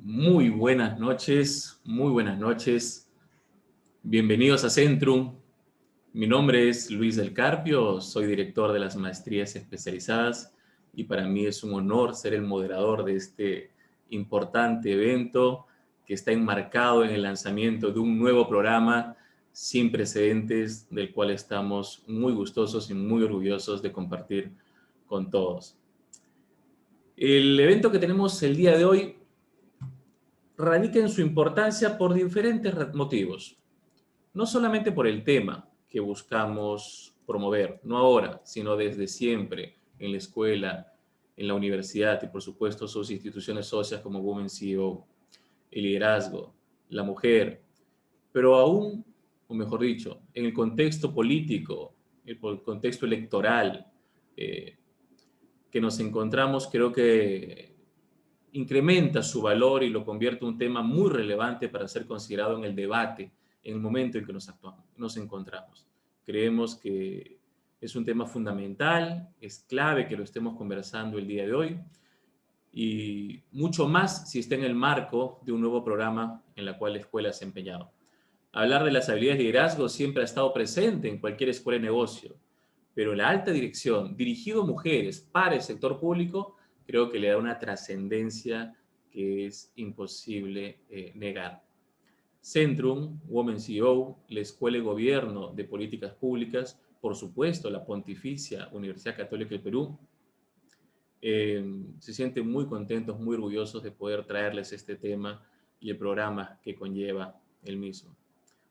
Muy buenas noches, muy buenas noches. Bienvenidos a Centrum. Mi nombre es Luis del Carpio, soy director de las maestrías especializadas y para mí es un honor ser el moderador de este importante evento que está enmarcado en el lanzamiento de un nuevo programa sin precedentes, del cual estamos muy gustosos y muy orgullosos de compartir con todos. El evento que tenemos el día de hoy radica en su importancia por diferentes motivos. No solamente por el tema que buscamos promover, no ahora, sino desde siempre, en la escuela, en la universidad y por supuesto sus instituciones socias como Women CEO, el liderazgo, la mujer, pero aún, o mejor dicho, en el contexto político, el contexto electoral eh, que nos encontramos, creo que incrementa su valor y lo convierte en un tema muy relevante para ser considerado en el debate en el momento en que nos encontramos. Creemos que es un tema fundamental, es clave que lo estemos conversando el día de hoy y mucho más si está en el marco de un nuevo programa en la cual la escuela se ha empeñado. Hablar de las habilidades de liderazgo siempre ha estado presente en cualquier escuela de negocio, pero la alta dirección, dirigido a mujeres para el sector público, creo que le da una trascendencia que es imposible negar. Centrum, Women CEO, la Escuela de Gobierno de Políticas Públicas, por supuesto, la Pontificia Universidad Católica del Perú, se sienten muy contentos, muy orgullosos de poder traerles este tema y el programa que conlleva el mismo.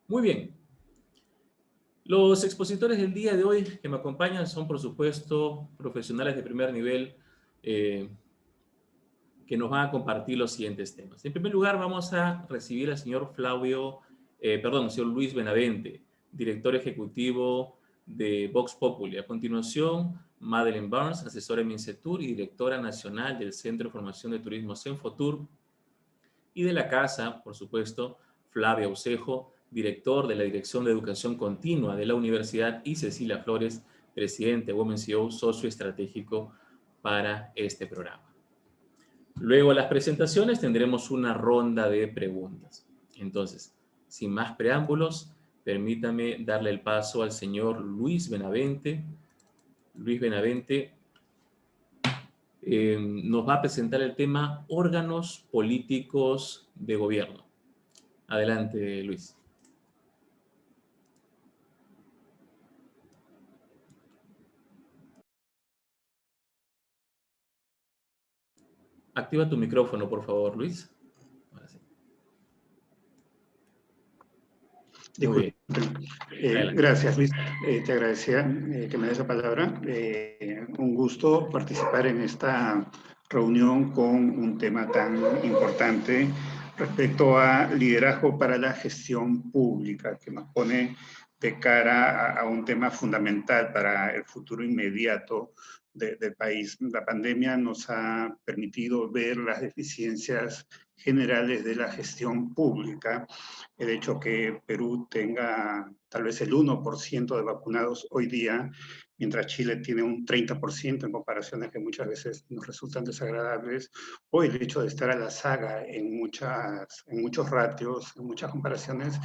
Muy bien. Los expositores del día de hoy que me acompañan son, por supuesto, profesionales de primer nivel eh, que nos van a compartir los siguientes temas. En primer lugar, vamos a recibir al señor señor Luis Benavente, director ejecutivo de Vox Populi. A continuación, Madeleine Barnes, asesora en Mincetur y directora nacional del Centro de Formación de Turismo Senfotur. Y de la casa, por supuesto, Flavia Ucejo, director de la Dirección de Educación Continua de la Universidad, y Cecilia Flores, presidente de Women CEO, socio estratégico para este programa. Luego de las presentaciones tendremos una ronda de preguntas. Entonces, sin más preámbulos, permítame darle el paso al señor Luis Benavente. Luis Benavente nos va a presentar el tema órganos políticos de gobierno. Adelante, Luis. Activa tu micrófono, por favor, Luis. Ahora sí. Muy bien. Gracias, Luis. Te agradecía que me des la palabra. Un gusto participar en esta reunión con un tema tan importante respecto a liderazgo para la gestión pública, que nos pone de cara a un tema fundamental para el futuro inmediato del país. La pandemia nos ha permitido ver las deficiencias generales de la gestión pública. El hecho que Perú tenga tal vez el 1% de vacunados hoy día, mientras Chile tiene un 30% en comparaciones que muchas veces nos resultan desagradables, o el hecho de estar a la saga en muchos ratios, en muchas comparaciones,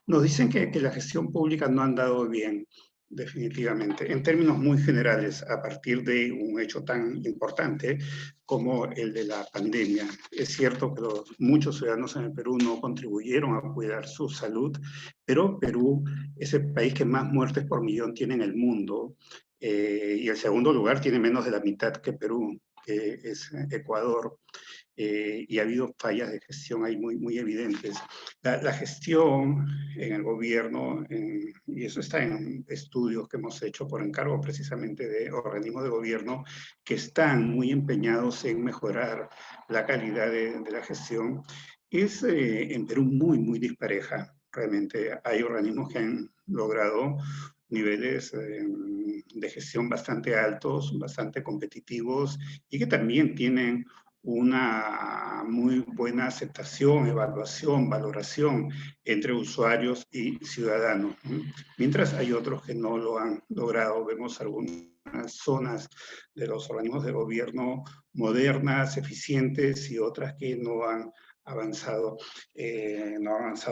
nos dicen que la gestión pública no ha andado bien, definitivamente, en términos muy generales, a partir de un hecho tan importante como el de la pandemia. Es cierto que muchos ciudadanos en el Perú no contribuyeron a cuidar su salud, pero Perú es el país que más muertes por millón tiene en el mundo, y el segundo lugar tiene menos de la mitad que Perú, que es Ecuador. Y ha habido fallas de gestión ahí muy evidentes. La gestión en el gobierno, y eso está en estudios que hemos hecho por encargo precisamente de organismos de gobierno que están muy empeñados en mejorar la calidad de la gestión, es en Perú muy dispareja. Realmente hay organismos que han logrado niveles de gestión bastante altos, bastante competitivos y que también tienen una muy buena aceptación, evaluación, valoración entre usuarios y ciudadanos, mientras hay otros que no lo han logrado. Vemos algunas zonas de los organismos de gobierno modernas, eficientes, y otras que no han avanzado,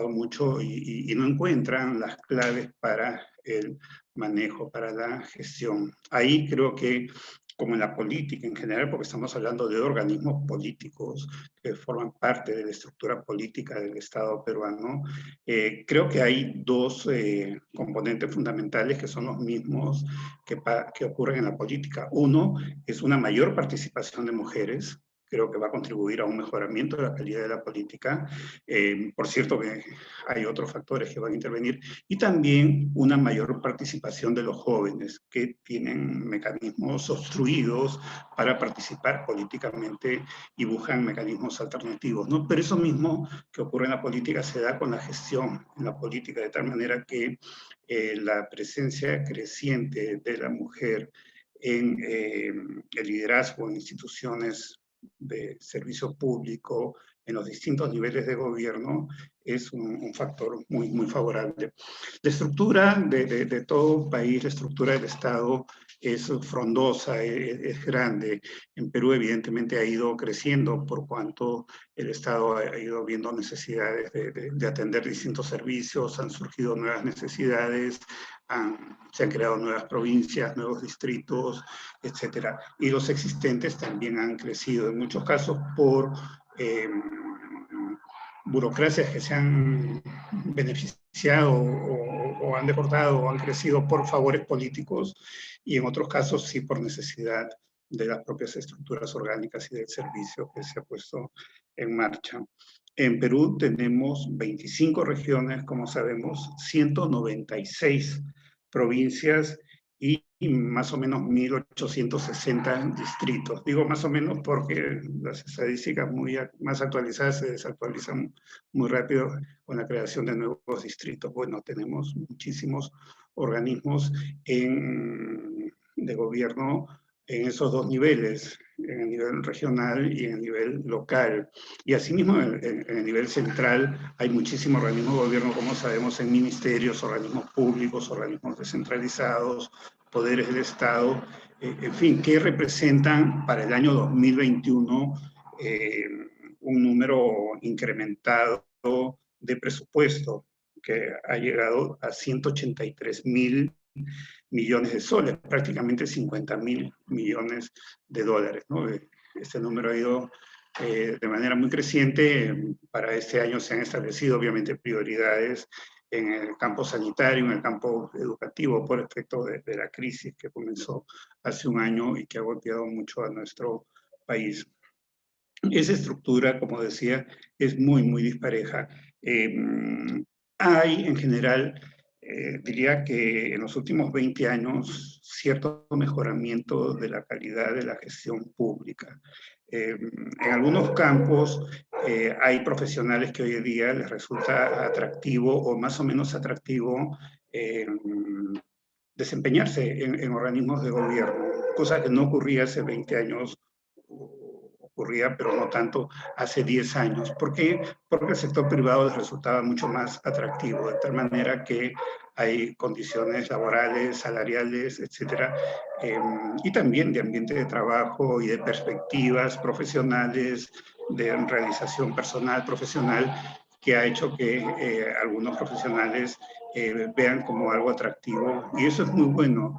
mucho y no encuentran las claves para el manejo, para la gestión. Ahí creo que, como en la política en general, porque estamos hablando de organismos políticos que forman parte de la estructura política del Estado peruano, creo que hay dos componentes fundamentales que son los mismos que ocurren en la política. Uno es una mayor participación de mujeres. Creo que va a contribuir a un mejoramiento de la calidad de la política. Por cierto que hay otros factores que van a intervenir. Y también una mayor participación de los jóvenes, que tienen mecanismos obstruidos para participar políticamente y buscan mecanismos alternativos, ¿no? Pero eso mismo que ocurre en la política se da con la gestión en la política, de tal manera que la presencia creciente de la mujer en el liderazgo en instituciones de servicio público, en los distintos niveles de gobierno, es un factor muy, muy favorable. La estructura de todo país, la estructura del Estado es frondosa, es grande. En Perú evidentemente ha ido creciendo por cuanto el Estado ha ido viendo necesidades de atender distintos servicios, han surgido nuevas necesidades, se han creado nuevas provincias, nuevos distritos, etcétera. Y los existentes también han crecido, en muchos casos por burocracias que se han beneficiado o han deportado o han crecido por favores políticos, y en otros casos sí por necesidad de las propias estructuras orgánicas y del servicio que se ha puesto en marcha. En Perú tenemos 25 regiones, como sabemos, 196 provincias y más o menos 1.860 distritos. Digo más o menos porque las estadísticas más actualizadas se desactualizan muy rápido con la creación de nuevos distritos. Bueno, tenemos muchísimos organismos de gobierno en esos dos niveles, en el nivel regional y en el nivel local. Y asimismo, en el nivel central hay muchísimos organismos de gobierno, como sabemos, en ministerios, organismos públicos, organismos descentralizados, poderes del Estado, en fin, que representan para el año 2021 un número incrementado de presupuesto que ha llegado a 183.000 millones de soles, prácticamente 50.000 millones de dólares, ¿no? Este número ha ido de manera muy creciente. Para este año se han establecido obviamente prioridades en el campo sanitario, en el campo educativo, por efecto de la crisis que comenzó hace un año y que ha golpeado mucho a nuestro país. Esa estructura, como decía, es muy, muy dispareja. Hay, en general, diría que en los últimos 20 años, cierto mejoramiento de la calidad de la gestión pública. En algunos campos hay profesionales que hoy en día les resulta atractivo o más o menos atractivo desempeñarse en organismos de gobierno, cosa que no ocurría hace 20 años, ocurría, pero no tanto hace 10 años. ¿Por qué? Porque el sector privado les resultaba mucho más atractivo, de tal manera que hay condiciones laborales, salariales, etcétera, y también de ambiente de trabajo y de perspectivas profesionales, de realización personal, profesional, que ha hecho que algunos profesionales vean como algo atractivo, y eso es muy bueno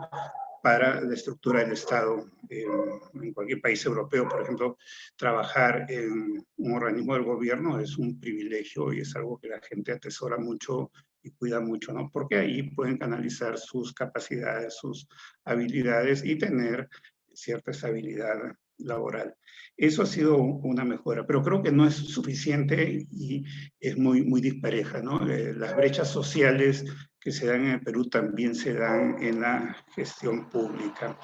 para la estructura del Estado. En cualquier país europeo, por ejemplo, trabajar en un organismo del gobierno es un privilegio y es algo que la gente atesora mucho y cuida mucho, ¿no? Porque ahí pueden canalizar sus capacidades, sus habilidades y tener cierta estabilidad laboral. Eso ha sido una mejora, pero creo que no es suficiente y es muy, muy dispareja, ¿no? Las brechas sociales que se dan en el Perú también se dan en la gestión pública.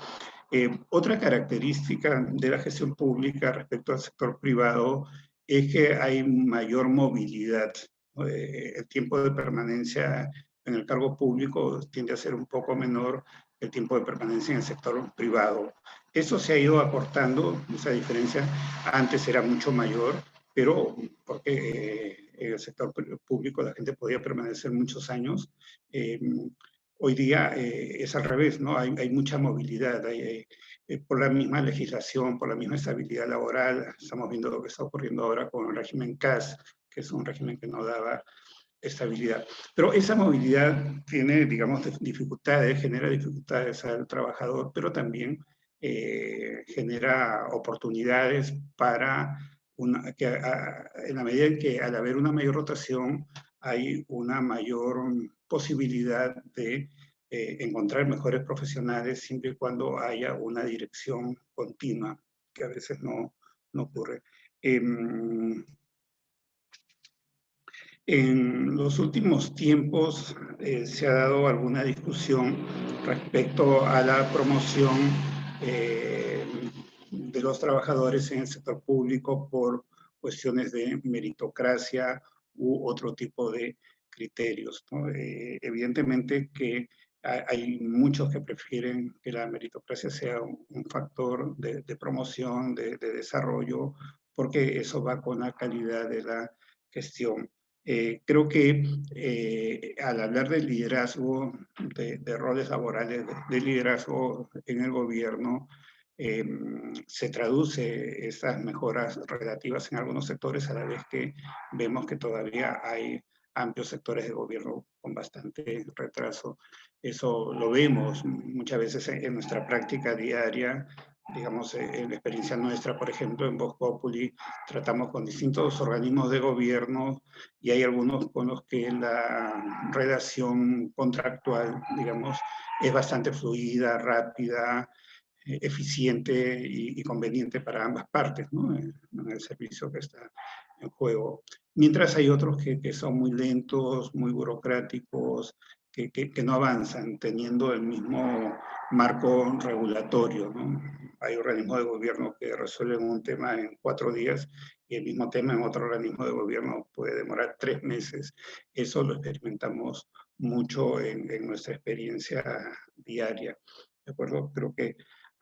Otra característica de la gestión pública respecto al sector privado es que hay mayor movilidad. El tiempo de permanencia en el cargo público tiende a ser un poco menor que el tiempo de permanencia en el sector privado. Eso se ha ido acortando, esa diferencia antes era mucho mayor, pero porque en el sector público la gente podía permanecer muchos años. Hoy día es al revés, ¿no? Hay mucha movilidad, por la misma legislación, por la misma estabilidad laboral. Estamos viendo lo que está ocurriendo ahora con el régimen CAS, que es un régimen que no daba estabilidad. Pero esa movilidad tiene, digamos, dificultades, genera dificultades al trabajador, pero también genera oportunidades para en la medida en que al haber una mayor rotación hay una mayor posibilidad de encontrar mejores profesionales siempre y cuando haya una dirección continua, que a veces no ocurre. En los últimos tiempos se ha dado alguna discusión respecto a la promoción de los trabajadores en el sector público por cuestiones de meritocracia u otro tipo de criterios, ¿no? Evidentemente que hay muchos que prefieren que la meritocracia sea un factor de promoción, de desarrollo, porque eso va con la calidad de la gestión. Creo que al hablar del liderazgo, de roles laborales, de liderazgo en el gobierno, se traduce esas mejoras relativas en algunos sectores, a la vez que vemos que todavía hay amplios sectores de gobierno con bastante retraso. Eso lo vemos muchas veces en nuestra práctica diaria, digamos, en la experiencia nuestra, por ejemplo, en Vox Populi, tratamos con distintos organismos de gobierno y hay algunos con los que la relación contractual, digamos, es bastante fluida, rápida, eficiente y conveniente para ambas partes, ¿no? En el servicio que está en juego. Mientras hay otros que son muy lentos, muy burocráticos, que no avanzan teniendo el mismo marco regulatorio, ¿no? Hay organismos de gobierno que resuelven un tema en 4 días y el mismo tema en otro organismo de gobierno puede demorar 3 meses. Eso lo experimentamos mucho en nuestra experiencia diaria. ¿De acuerdo? Creo que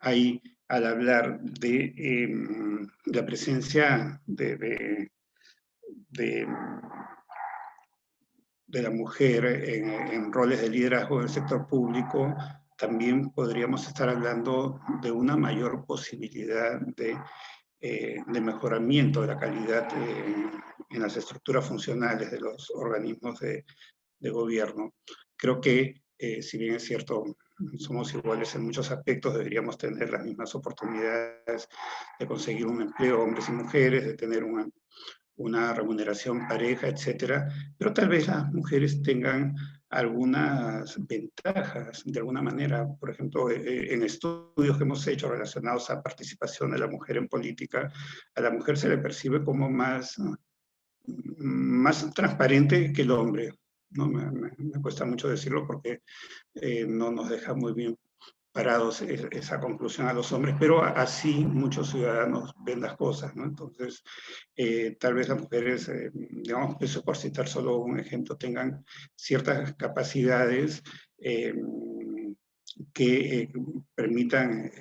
hay, al hablar de la presencia de la mujer en roles de liderazgo del sector público, también podríamos estar hablando de una mayor posibilidad de mejoramiento de la calidad en las estructuras funcionales de los organismos de gobierno. Creo que, si bien es cierto, somos iguales en muchos aspectos, deberíamos tener las mismas oportunidades de conseguir un empleo, hombres y mujeres, de tener una remuneración pareja, etcétera, pero tal vez las mujeres tengan algunas ventajas de alguna manera. Por ejemplo, en estudios que hemos hecho relacionados a participación de la mujer en política, a la mujer se le percibe como más transparente que el hombre. ¿No? Me cuesta mucho decirlo porque no nos deja muy bien parados esa conclusión a los hombres, pero así muchos ciudadanos ven las cosas, ¿no? Entonces, tal vez las mujeres, digamos, eso por citar solo un ejemplo, tengan ciertas capacidades que permitan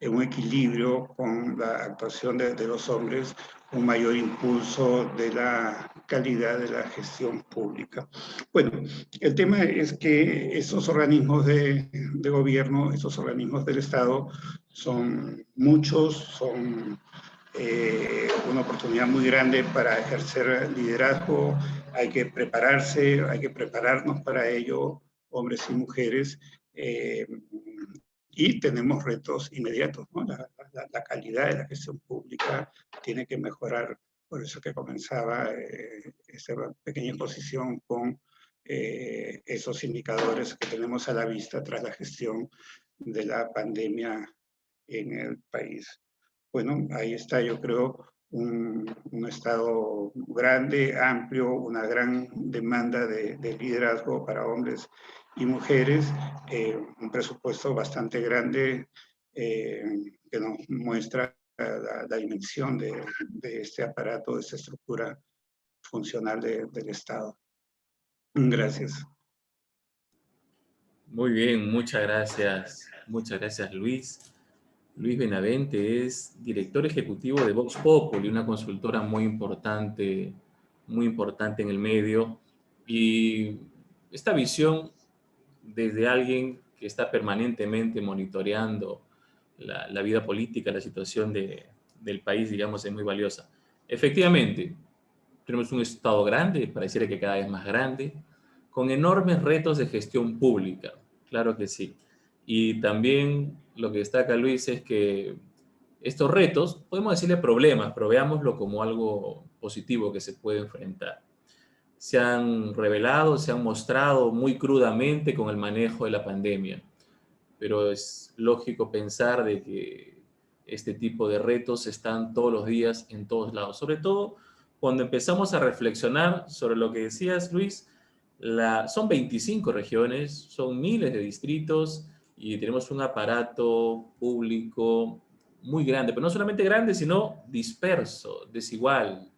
un equilibrio con la actuación de los hombres, un mayor impulso de la calidad de la gestión pública. Bueno, el tema es que esos organismos de gobierno, esos organismos del Estado, son muchos, son una oportunidad muy grande para ejercer liderazgo, hay que prepararse, hay que prepararnos para ello, hombres y mujeres, y tenemos retos inmediatos, ¿no? La calidad de la gestión pública tiene que mejorar, por eso que comenzaba esta pequeña exposición con esos indicadores que tenemos a la vista tras la gestión de la pandemia en el país. Bueno, ahí está, yo creo, un Estado grande, amplio, una gran demanda de liderazgo para hombres y mujeres, un presupuesto bastante grande que nos muestra la dimensión de este aparato, de esta estructura funcional del Estado. Gracias. Muy bien, muchas gracias Luis. Luis Benavente es director ejecutivo de Vox Populi, una consultora muy importante en el medio. Y esta visión desde alguien que está permanentemente monitoreando la vida política, la situación del país, digamos, es muy valiosa. Efectivamente, tenemos un Estado grande, pareciera que cada vez más grande, con enormes retos de gestión pública, claro que sí. Y también lo que destaca Luis es que estos retos, podemos decirle problemas, pero veámoslo como algo positivo que se puede enfrentar. Se han revelado, se han mostrado muy crudamente con el manejo de la pandemia, pero es lógico pensar de que este tipo de retos están todos los días en todos lados, sobre todo cuando empezamos a reflexionar sobre lo que decías, Luis. Son 25 regiones, son miles de distritos y tenemos un aparato público muy grande, pero no solamente grande, sino disperso, desigual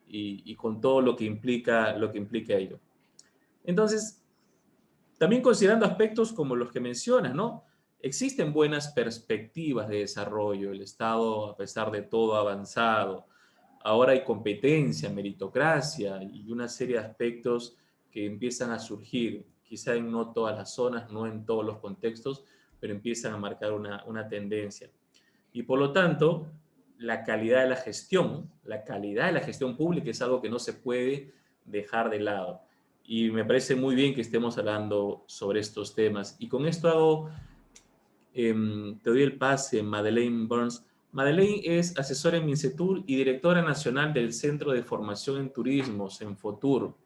y con todo lo que implica ello. Entonces, también considerando aspectos como los que mencionas, ¿no? Existen buenas perspectivas de desarrollo. El Estado, a pesar de todo, ha avanzado. Ahora hay competencia, meritocracia y una serie de aspectos que empiezan a surgir, quizá en no todas las zonas, no en todos los contextos, pero empiezan a marcar una tendencia. Y por lo tanto, la calidad de la gestión pública es algo que no se puede dejar de lado. Y me parece muy bien que estemos hablando sobre estos temas. Y con esto te doy el pase, Madeleine Burns. Madeleine es asesora en Mincetur y directora nacional del Centro de Formación en Turismo, Senfotur.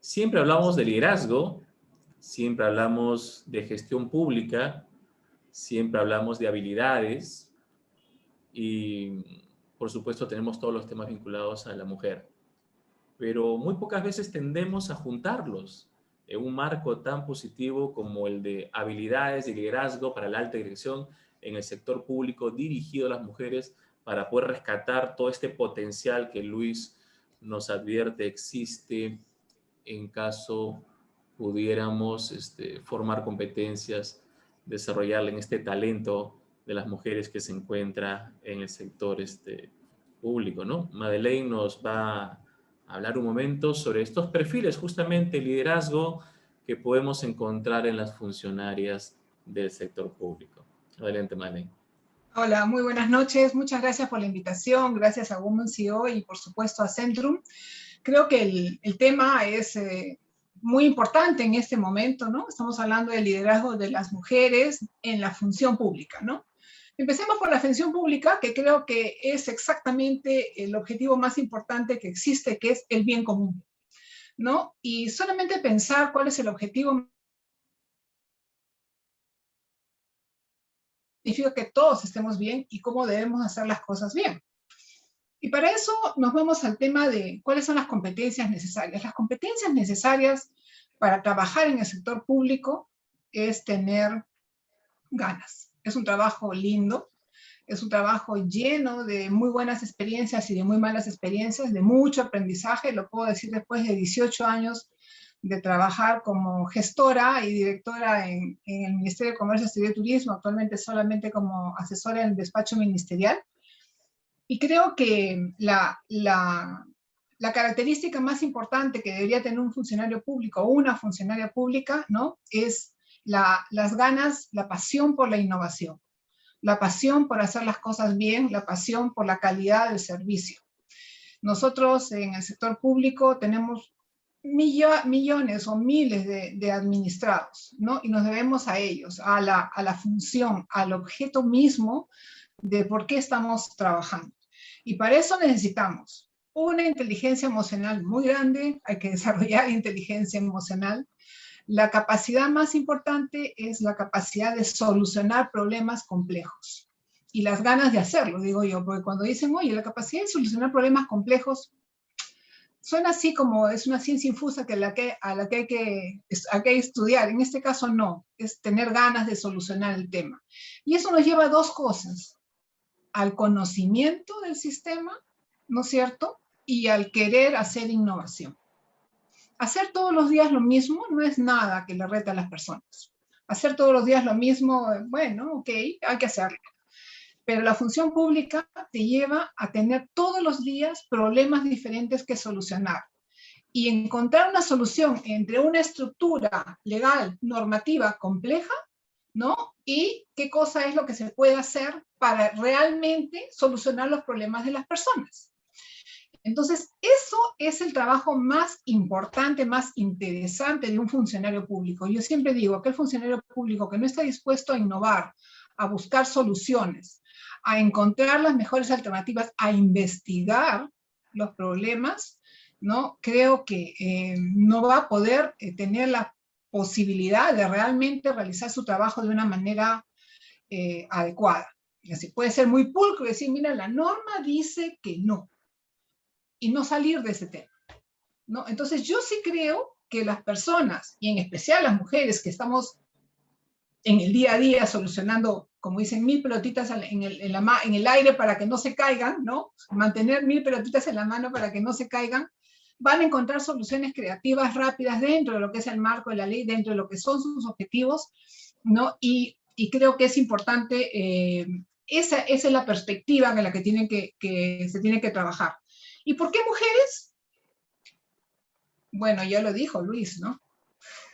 Siempre hablamos de liderazgo, siempre hablamos de gestión pública, siempre hablamos de habilidades y, por supuesto, tenemos todos los temas vinculados a la mujer. Pero muy pocas veces tendemos a juntarlos en un marco tan positivo como el de habilidades de liderazgo para la alta dirección en el sector público dirigido a las mujeres para poder rescatar todo este potencial que Luis nos advierte existe en caso pudiéramos formar competencias, desarrollar en este talento de las mujeres que se encuentra en el sector público, ¿no? Madeleine nos va a hablar un momento sobre estos perfiles, justamente liderazgo que podemos encontrar en las funcionarias del sector público. Adelante, Madeleine. Hola, muy buenas noches. Muchas gracias por la invitación. Gracias a Women CEO y, por supuesto, a Centrum. Creo que el tema es muy importante en este momento, ¿no? Estamos hablando del liderazgo de las mujeres en la función pública, ¿no? Empecemos por la función pública, que creo que es exactamente el objetivo más importante que existe, que es el bien común, ¿no? Y solamente pensar cuál es el objetivo significa que todos estemos bien y cómo debemos hacer las cosas bien. Y para eso nos vamos al tema de cuáles son las competencias necesarias. Las competencias necesarias para trabajar en el sector público es tener ganas. Es un trabajo lindo, es un trabajo lleno de muy buenas experiencias y de muy malas experiencias, de mucho aprendizaje. Lo puedo decir después de 18 años de trabajar como gestora y directora en el Ministerio de Comercio, Exterior y Turismo, actualmente solamente como asesora en el despacho ministerial. Y creo que la característica más importante que debería tener un funcionario público o una funcionaria pública, ¿no? Es las ganas, la pasión por la innovación, la pasión por hacer las cosas bien, la pasión por la calidad del servicio. Nosotros en el sector público tenemos millones o miles de administrados, ¿no? Y nos debemos a ellos, a la función, al objeto mismo de por qué estamos trabajando. Y para eso necesitamos una inteligencia emocional muy grande, hay que desarrollar inteligencia emocional. La capacidad más importante es la capacidad de solucionar problemas complejos y las ganas de hacerlo, digo yo, porque cuando dicen, oye, la capacidad de solucionar problemas complejos, suena así como es una ciencia infusa a la que hay que estudiar. En este caso no, es tener ganas de solucionar el tema. Y eso nos lleva a dos cosas: al conocimiento del sistema, ¿no es cierto? Y al querer hacer innovación. Hacer todos los días lo mismo no es nada que le rete a las personas. Hacer todos los días lo mismo, bueno, ok, hay que hacerlo. Pero la función pública te lleva a tener todos los días problemas diferentes que solucionar. Y encontrar una solución entre una estructura legal, normativa compleja, ¿no? Y qué cosa es lo que se puede hacer para realmente solucionar los problemas de las personas. Entonces, eso es el trabajo más importante, más interesante de un funcionario público. Yo siempre digo, aquel funcionario público que no está dispuesto a innovar, a buscar soluciones, a encontrar las mejores alternativas, a investigar los problemas, ¿no? Creo que no va a poder tener la posibilidad de realmente realizar su trabajo de una manera adecuada. Y así puede ser muy pulcro y decir, mira, la norma dice que no, y no salir de ese tema, ¿no? Entonces yo sí creo que las personas, y en especial las mujeres que estamos en el día a día solucionando, como dicen, 1000 pelotitas en el aire para que no se caigan, ¿no? Mantener 1000 pelotitas en la mano para que no se caigan, van a encontrar soluciones creativas rápidas dentro de lo que es el marco de la ley, dentro de lo que son sus objetivos, ¿no? Y creo que es importante, esa es la perspectiva en la que se tiene que trabajar. ¿Y por qué mujeres? Bueno, ya lo dijo Luis, ¿no?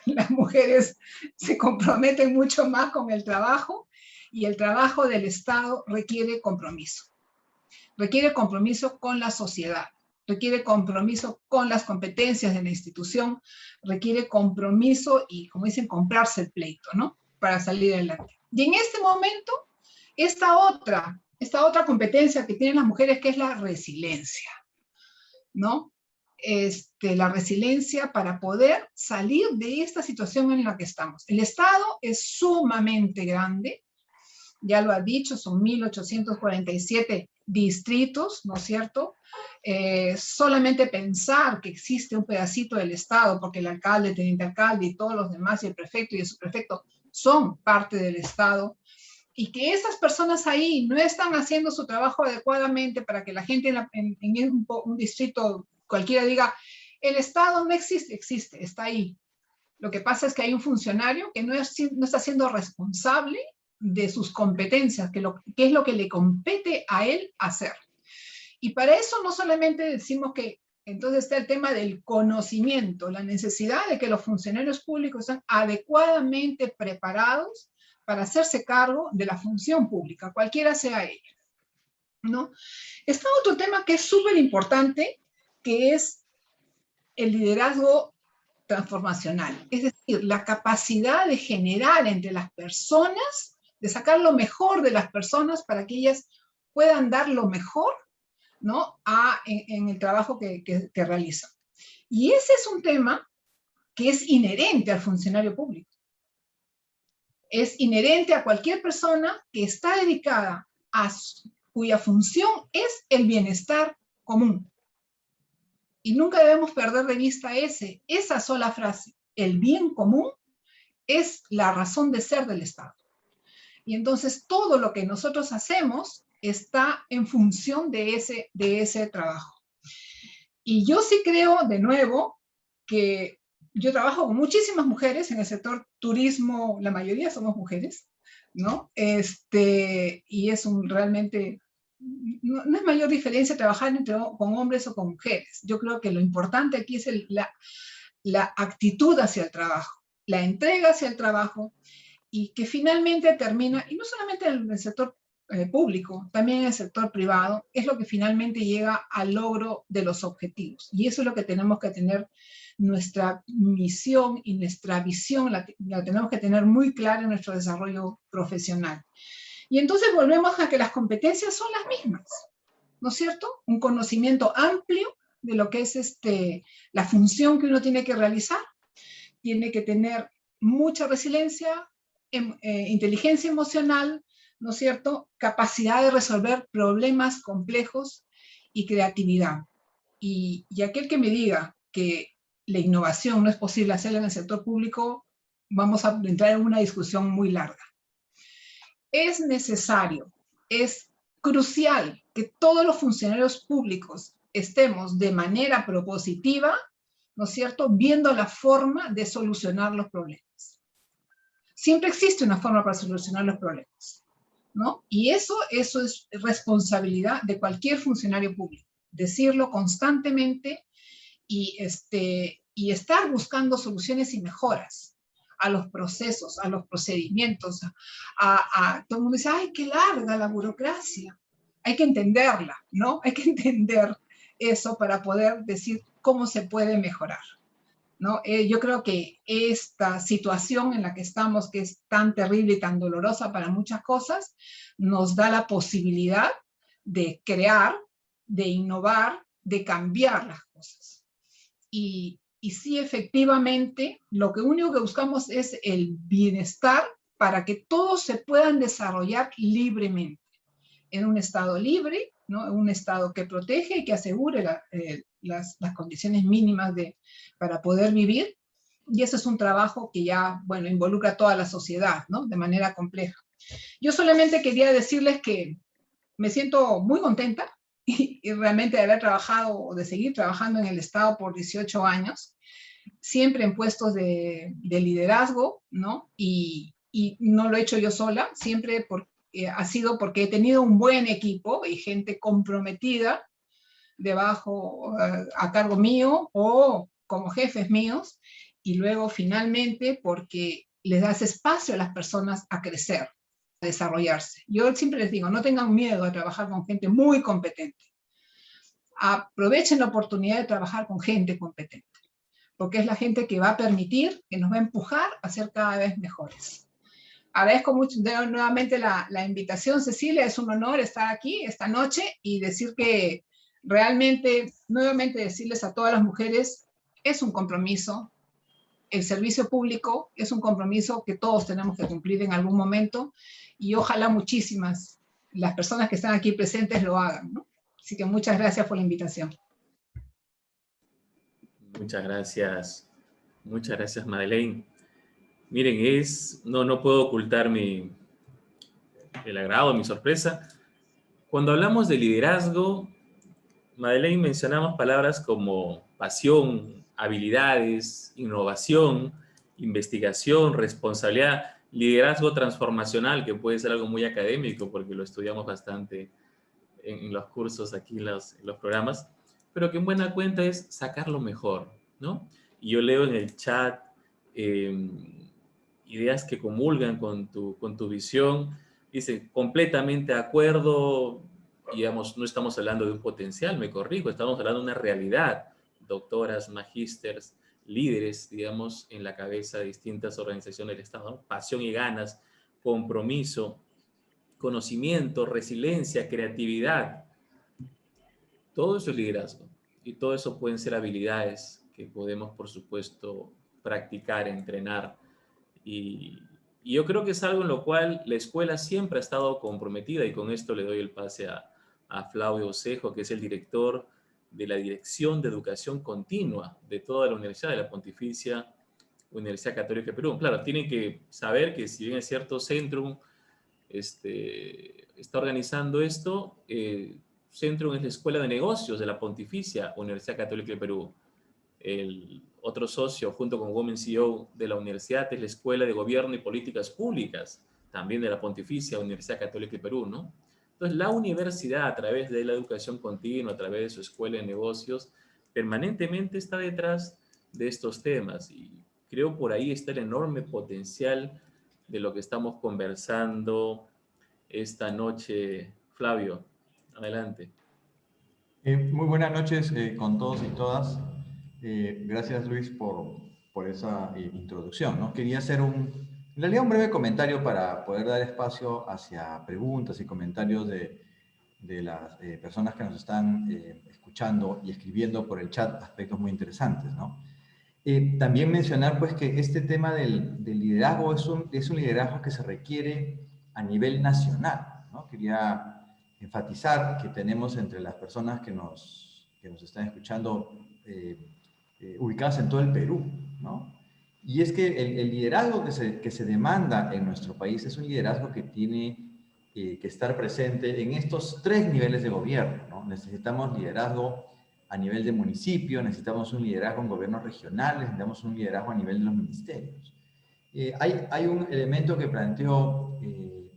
Las mujeres se comprometen mucho más con el trabajo y el trabajo del Estado requiere compromiso. Requiere compromiso con la sociedad, requiere compromiso con las competencias de la institución, requiere compromiso y, como dicen, comprarse el pleito, ¿no? Para salir adelante. Y en este momento, esta otra competencia que tienen las mujeres, que es la resiliencia, ¿no? La resiliencia para poder salir de esta situación en la que estamos. El Estado es sumamente grande, ya lo ha dicho, son 1847 distritos, ¿no es cierto? Solamente pensar que existe un pedacito del Estado, porque el alcalde, el teniente alcalde y todos los demás, y el prefecto y el subprefecto, son parte del Estado, y que esas personas ahí no están haciendo su trabajo adecuadamente para que la gente en un distrito cualquiera diga, el Estado no existe, existe, está ahí. Lo que pasa es que hay un funcionario que no está siendo responsable de sus competencias, que es lo que le compete a él hacer. Y para eso no solamente decimos que entonces está el tema del conocimiento, la necesidad de que los funcionarios públicos estén adecuadamente preparados para hacerse cargo de la función pública, cualquiera sea ella, ¿no? Está otro tema que es súper importante, que es el liderazgo transformacional, es decir, la capacidad de generar entre las personas, de sacar lo mejor de las personas para que ellas puedan dar lo mejor, ¿no? En el trabajo que realizan. Y ese es un tema que es inherente al funcionario público. Es inherente a cualquier persona que está dedicada cuya función es el bienestar común. Y nunca debemos perder de vista esa sola frase. El bien común es la razón de ser del Estado. Y entonces todo lo que nosotros hacemos está en función de ese trabajo. Y yo sí creo, de nuevo, que yo trabajo con muchísimas mujeres en el sector turismo, la mayoría somos mujeres, ¿no? Y es realmente, no es mayor diferencia trabajar con hombres o con mujeres. Yo creo que lo importante aquí es la actitud hacia el trabajo, la entrega hacia el trabajo, y que finalmente termina, y no solamente en el sector público, también en el sector privado, es lo que finalmente llega al logro de los objetivos. Y eso es lo que tenemos que tener, nuestra misión y nuestra visión, la tenemos que tener muy clara en nuestro desarrollo profesional. Y entonces volvemos a que las competencias son las mismas, ¿no es cierto? Un conocimiento amplio de lo que es la función que uno tiene que realizar, tiene que tener mucha resiliencia, inteligencia emocional, ¿no es cierto? Capacidad de resolver problemas complejos y creatividad. Y aquel que me diga que la innovación no es posible hacerla en el sector público, vamos a entrar en una discusión muy larga. Es necesario, es crucial que todos los funcionarios públicos estemos de manera propositiva, ¿no es cierto?, viendo la forma de solucionar los problemas. Siempre existe una forma para solucionar los problemas. ¿no? Y eso es responsabilidad de cualquier funcionario público, decirlo constantemente y estar buscando soluciones y mejoras a los procesos, a los procedimientos. Todo el mundo dice, ¡ay, qué larga la burocracia! Hay que entenderla, ¿no? Hay que entender eso para poder decir cómo se puede mejorar, ¿no? Yo creo que esta situación en la que estamos, que es tan terrible y tan dolorosa para muchas cosas, nos da la posibilidad de crear, de innovar, de cambiar las cosas. Y sí, efectivamente, lo único que buscamos es el bienestar para que todos se puedan desarrollar libremente, en un Estado libre, ¿no? Un Estado que protege y que asegure las condiciones mínimas para poder vivir. Y eso es un trabajo que ya, bueno, involucra a toda la sociedad, ¿no? De manera compleja. Yo solamente quería decirles que me siento muy contenta y realmente de haber trabajado o de seguir trabajando en el Estado por 18 años, siempre en puestos de liderazgo, ¿no? Y no lo he hecho yo sola, siempre ha sido porque he tenido un buen equipo y gente comprometida debajo, a cargo mío o como jefes míos, y luego finalmente porque les das espacio a las personas a crecer, a desarrollarse. Yo siempre les digo, no tengan miedo a trabajar con gente muy competente. Aprovechen la oportunidad de trabajar con gente competente, porque es la gente que va a permitir, que nos va a empujar a ser cada vez mejores. Agradezco mucho nuevamente la invitación, Cecilia, es un honor estar aquí esta noche y decir que realmente, nuevamente decirles a todas las mujeres, es un compromiso, el servicio público es un compromiso que todos tenemos que cumplir en algún momento y ojalá muchísimas las personas que están aquí presentes lo hagan, ¿no? Así que muchas gracias por la invitación. Muchas gracias, Madeleine. Miren, no puedo ocultar el agrado, mi sorpresa. Cuando hablamos de liderazgo, Madeleine, mencionamos palabras como pasión, habilidades, innovación, investigación, responsabilidad, liderazgo transformacional, que puede ser algo muy académico porque lo estudiamos bastante en los cursos aquí, en los programas, pero que en buena cuenta es sacar lo mejor, ¿no? Y yo leo en el chat ideas que comulgan con tu visión. Dice, completamente de acuerdo, digamos, no estamos hablando de un potencial, me corrijo, estamos hablando de una realidad. Doctoras, magísters, líderes, digamos, en la cabeza de distintas organizaciones del Estado, ¿no? Pasión y ganas, compromiso, conocimiento, resiliencia, creatividad. Todo eso es liderazgo. Y todo eso pueden ser habilidades que podemos, por supuesto, practicar, entrenar. Y yo creo que es algo en lo cual la escuela siempre ha estado comprometida, y con esto le doy el pase a Flavio Osejo, que es el director de la Dirección de Educación Continua de toda la Universidad de la Pontificia Universidad Católica de Perú. Claro, tienen que saber que si bien es cierto, Centrum está organizando esto, Centrum es la Escuela de Negocios de la Pontificia Universidad Católica de Perú. El otro socio, junto con Women CEO de la universidad, es la Escuela de Gobierno y Políticas Públicas, también de la Pontificia Universidad Católica de Perú, ¿no? Entonces, la universidad, a través de la educación continua, a través de su Escuela de Negocios, permanentemente está detrás de estos temas. Y creo por ahí está el enorme potencial de lo que estamos conversando esta noche. Flavio, adelante. Muy buenas noches con todos y todas. Gracias, Luis, por esa introducción, ¿no? Quería hacer en realidad un breve comentario para poder dar espacio hacia preguntas y comentarios de las personas que nos están escuchando y escribiendo por el chat aspectos muy interesantes, ¿no? También mencionar, pues, que este tema del liderazgo es un liderazgo que se requiere a nivel nacional, ¿no? Quería enfatizar que tenemos entre las personas que nos están escuchando ubicadas en todo el Perú, ¿no? Y es que el liderazgo que se demanda en nuestro país es un liderazgo que tiene que estar presente en estos 3 niveles de gobierno, ¿no? Necesitamos liderazgo a nivel de municipio, necesitamos un liderazgo en gobiernos regionales, necesitamos un liderazgo a nivel de los ministerios. Hay un elemento que planteó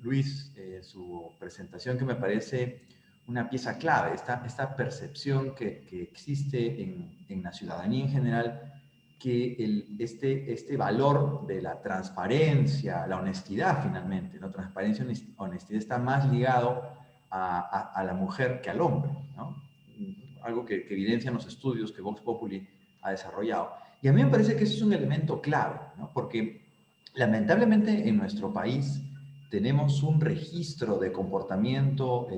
Luis su presentación que me parece una pieza clave, esta percepción que existe en la ciudadanía en general, que este valor de la transparencia, la honestidad finalmente, ¿no? Transparencia y honestidad está más ligado a la mujer que al hombre, ¿no? Algo que evidencian los estudios que Vox Populi ha desarrollado. Y a mí me parece que eso es un elemento clave, ¿no? Porque lamentablemente en nuestro país tenemos un registro de comportamiento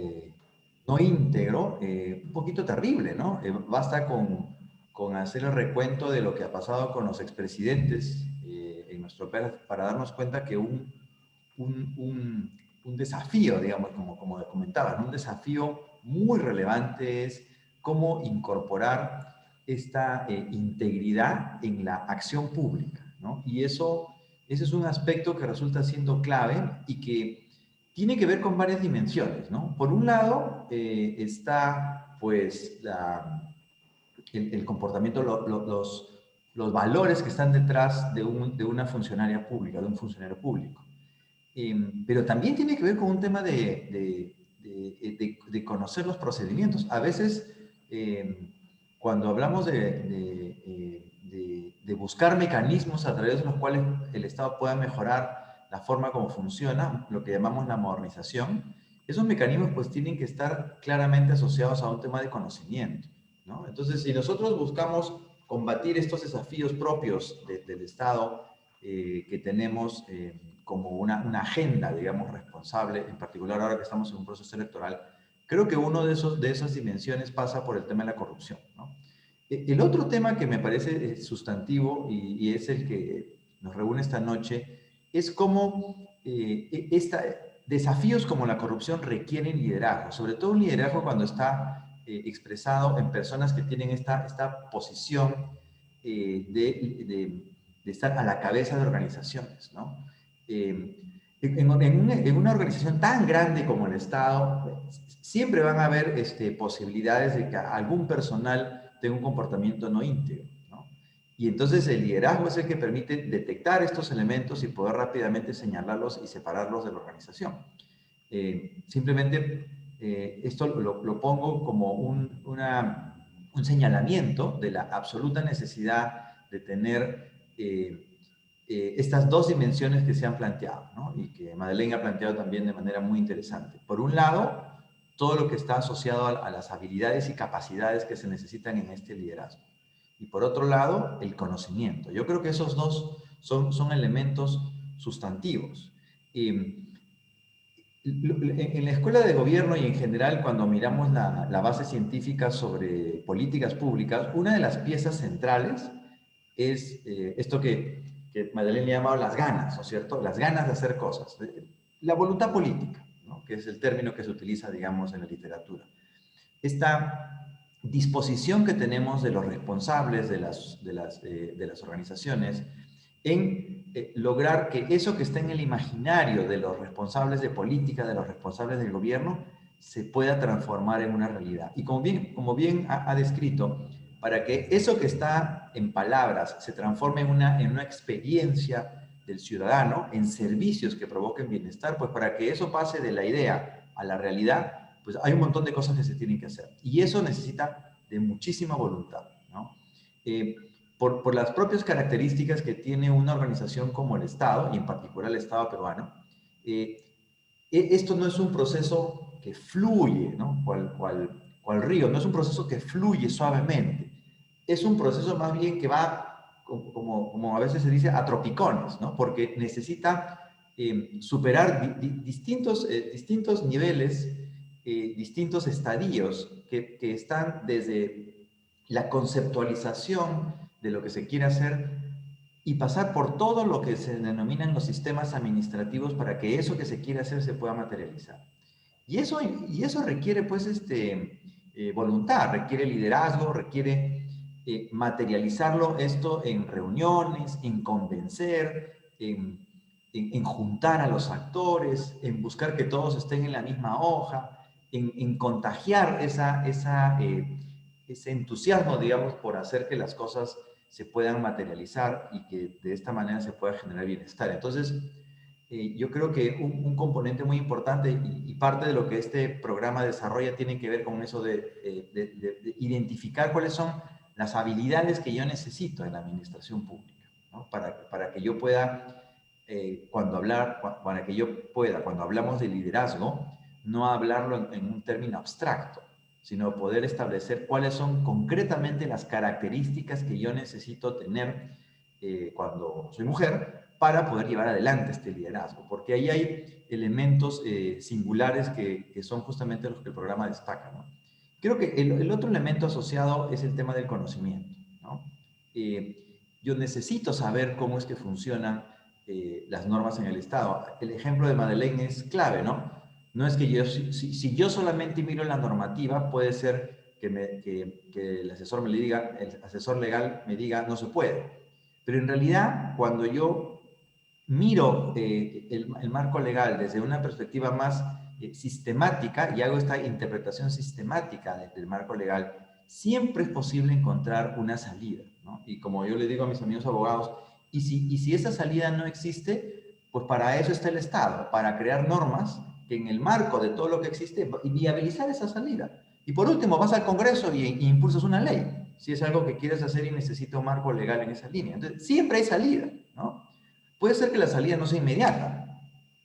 no íntegro un poquito terrible, ¿no? Basta con hacer el recuento de lo que ha pasado con los expresidentes en nuestro país para darnos cuenta que un desafío, digamos, como comentaba, ¿no? Un desafío muy relevante es cómo incorporar esta integridad en la acción pública, ¿no? Y ese es un aspecto que resulta siendo clave y que tiene que ver con varias dimensiones, ¿no? Por un lado está, pues, el comportamiento, los valores que están detrás de una funcionaria pública, de un funcionario público. Pero también tiene que ver con un tema de conocer los procedimientos. A veces, cuando hablamos de buscar mecanismos a través de los cuales el Estado pueda mejorar la forma como funciona, lo que llamamos la modernización, esos mecanismos pues tienen que estar claramente asociados a un tema de conocimiento, ¿no? Entonces, si nosotros buscamos combatir estos desafíos propios del Estado que tenemos como una agenda, digamos, responsable, en particular ahora que estamos en un proceso electoral, creo que uno de esas dimensiones pasa por el tema de la corrupción, ¿no? El otro tema que me parece sustantivo y es el que nos reúne esta noche es cómo desafíos como la corrupción requieren liderazgo, sobre todo un liderazgo cuando está expresado en personas que tienen esta posición de estar a la cabeza de organizaciones, ¿no? En una organización tan grande como el Estado, siempre van a haber posibilidades de que algún personal tenga un comportamiento no íntegro, ¿no? Y entonces el liderazgo es el que permite detectar estos elementos y poder rápidamente señalarlos y separarlos de la organización. Simplemente esto lo pongo como un señalamiento de la absoluta necesidad de tener estas dos dimensiones que se han planteado, ¿no? Y que Madeleine ha planteado también de manera muy interesante. Por un lado, todo lo que está asociado a las habilidades y capacidades que se necesitan en este liderazgo. Y por otro lado, el conocimiento. Yo creo que esos dos son elementos sustantivos. En la escuela de gobierno y en general, cuando miramos la base científica sobre políticas públicas, una de las piezas centrales es esto que Madeleine le ha llamado las ganas, ¿no es cierto? Las ganas de hacer cosas. La voluntad política, ¿no? Que es el término que se utiliza, digamos, en la literatura. Esta disposición que tenemos de los responsables de las organizaciones en lograr que eso que está en el imaginario de los responsables de política, de los responsables del gobierno, se pueda transformar en una realidad. Y como bien ha descrito, para que eso que está en palabras se transforme en una experiencia del ciudadano, en servicios que provoquen bienestar, pues para que eso pase de la idea a la realidad, pues hay un montón de cosas que se tienen que hacer. Y eso necesita de muchísima voluntad, ¿no? Por las propias características que tiene una organización como el Estado, y en particular el Estado peruano, esto no es un proceso que fluye, ¿no? Cual río, no es un proceso que fluye suavemente. Es un proceso más bien que va, como a veces se dice, a tropicones, ¿no? Porque necesita superar distintos niveles, distintos estadios que están desde la conceptualización de lo que se quiere hacer y pasar por todo lo que se denominan los sistemas administrativos para que eso que se quiere hacer se pueda materializar. Y eso requiere, pues, voluntad, requiere liderazgo, requiere materializarlo esto en reuniones, en convencer, en juntar a los actores, en buscar que todos estén en la misma hoja, en contagiar ese entusiasmo, digamos, por hacer que las cosas se puedan materializar y que de esta manera se pueda generar bienestar. Entonces, yo creo que un componente muy importante y parte de lo que este programa desarrolla tiene que ver con eso de identificar cuáles son las habilidades que yo necesito en la administración pública, ¿no? Para que yo pueda, cuando hablamos de liderazgo, no hablarlo en un término abstracto, sino poder establecer cuáles son concretamente las características que yo necesito tener cuando soy mujer para poder llevar adelante este liderazgo, porque ahí hay elementos singulares que son justamente los que el programa destaca, ¿no? Creo que el otro elemento asociado es el tema del conocimiento, ¿no? Yo necesito saber cómo es que funcionan las normas en el Estado. El ejemplo de Madeleine es clave, ¿no? No es que si yo solamente miro la normativa, puede ser que el asesor el asesor legal me diga no se puede. Pero en realidad, cuando yo miro el marco legal desde una perspectiva más sistemática y hago esta interpretación sistemática del marco legal, siempre es posible encontrar una salida, ¿no? Y como yo le digo a mis amigos abogados, y si esa salida no existe, pues para eso está el Estado, para crear normas que en el marco de todo lo que existe viabilizar esa salida. Y por último, vas al Congreso y impulsas una ley, si es algo que quieres hacer y necesita un marco legal en esa línea. Entonces, siempre hay salida, ¿no? Puede ser que la salida no sea inmediata,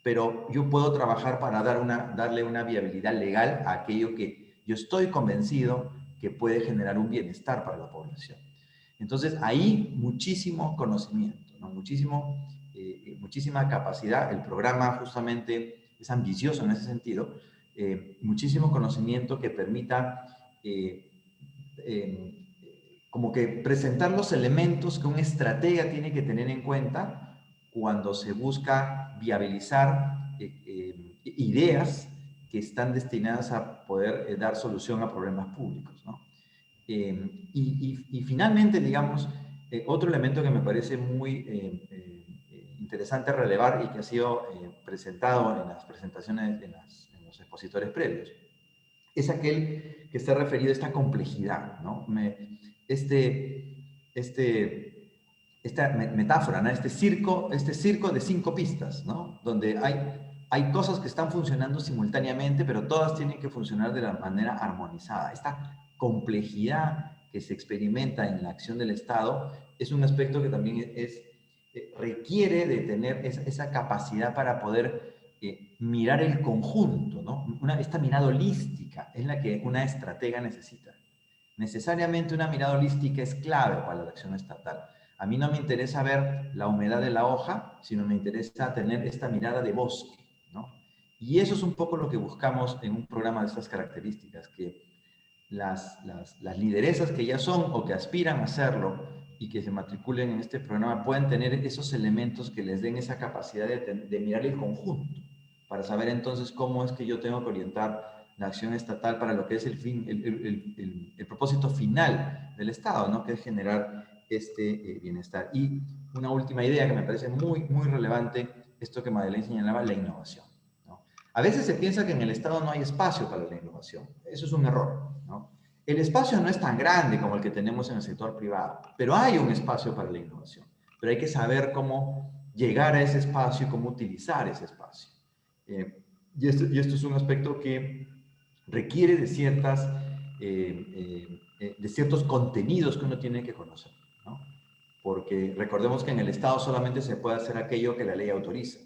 pero yo puedo trabajar para darle una viabilidad legal a aquello que yo estoy convencido que puede generar un bienestar para la población. Entonces, ahí muchísimo conocimiento, ¿no? Muchísima capacidad. El programa justamente es ambicioso en ese sentido. Muchísimo conocimiento que permita como que presentar los elementos que un estratega tiene que tener en cuenta cuando se busca viabilizar ideas que están destinadas a poder dar solución a problemas públicos, ¿no? Y finalmente, digamos, otro elemento que me parece muy interesante relevar y que ha sido presentado en las presentaciones, en los expositores previos, es aquel que está referido a esta complejidad, ¿no? Esta metáfora, ¿no? Este circo de 5 pistas, ¿no? Donde hay cosas que están funcionando simultáneamente, pero todas tienen que funcionar de la manera armonizada. Esta complejidad que se experimenta en la acción del Estado es un aspecto que también requiere de tener esa capacidad para poder mirar el conjunto, ¿no? Esta mirada holística es la que una estratega necesita. Necesariamente una mirada holística es clave para la acción estatal. A mí no me interesa ver la humedad de la hoja, sino me interesa tener esta mirada de bosque, ¿no? Y eso es un poco lo que buscamos en un programa de estas características, que las lideresas que ya son o que aspiran a hacerlo y que se matriculen en este programa pueden tener esos elementos que les den esa capacidad de mirar el conjunto, para saber entonces cómo es que yo tengo que orientar la acción estatal para lo que es el propósito final del Estado, ¿no? Que es generar este bienestar. Y una última idea que me parece muy, muy relevante, esto que Madeleine señalaba, la innovación, ¿no? A veces se piensa que en el Estado no hay espacio para la innovación. Eso es un error, ¿no? El espacio no es tan grande como el que tenemos en el sector privado, pero hay un espacio para la innovación. Pero hay que saber cómo llegar a ese espacio y cómo utilizar ese espacio. Y esto es un aspecto que requiere de ciertos contenidos que uno tiene que conocer, ¿no? Porque recordemos que en el Estado solamente se puede hacer aquello que la ley autoriza.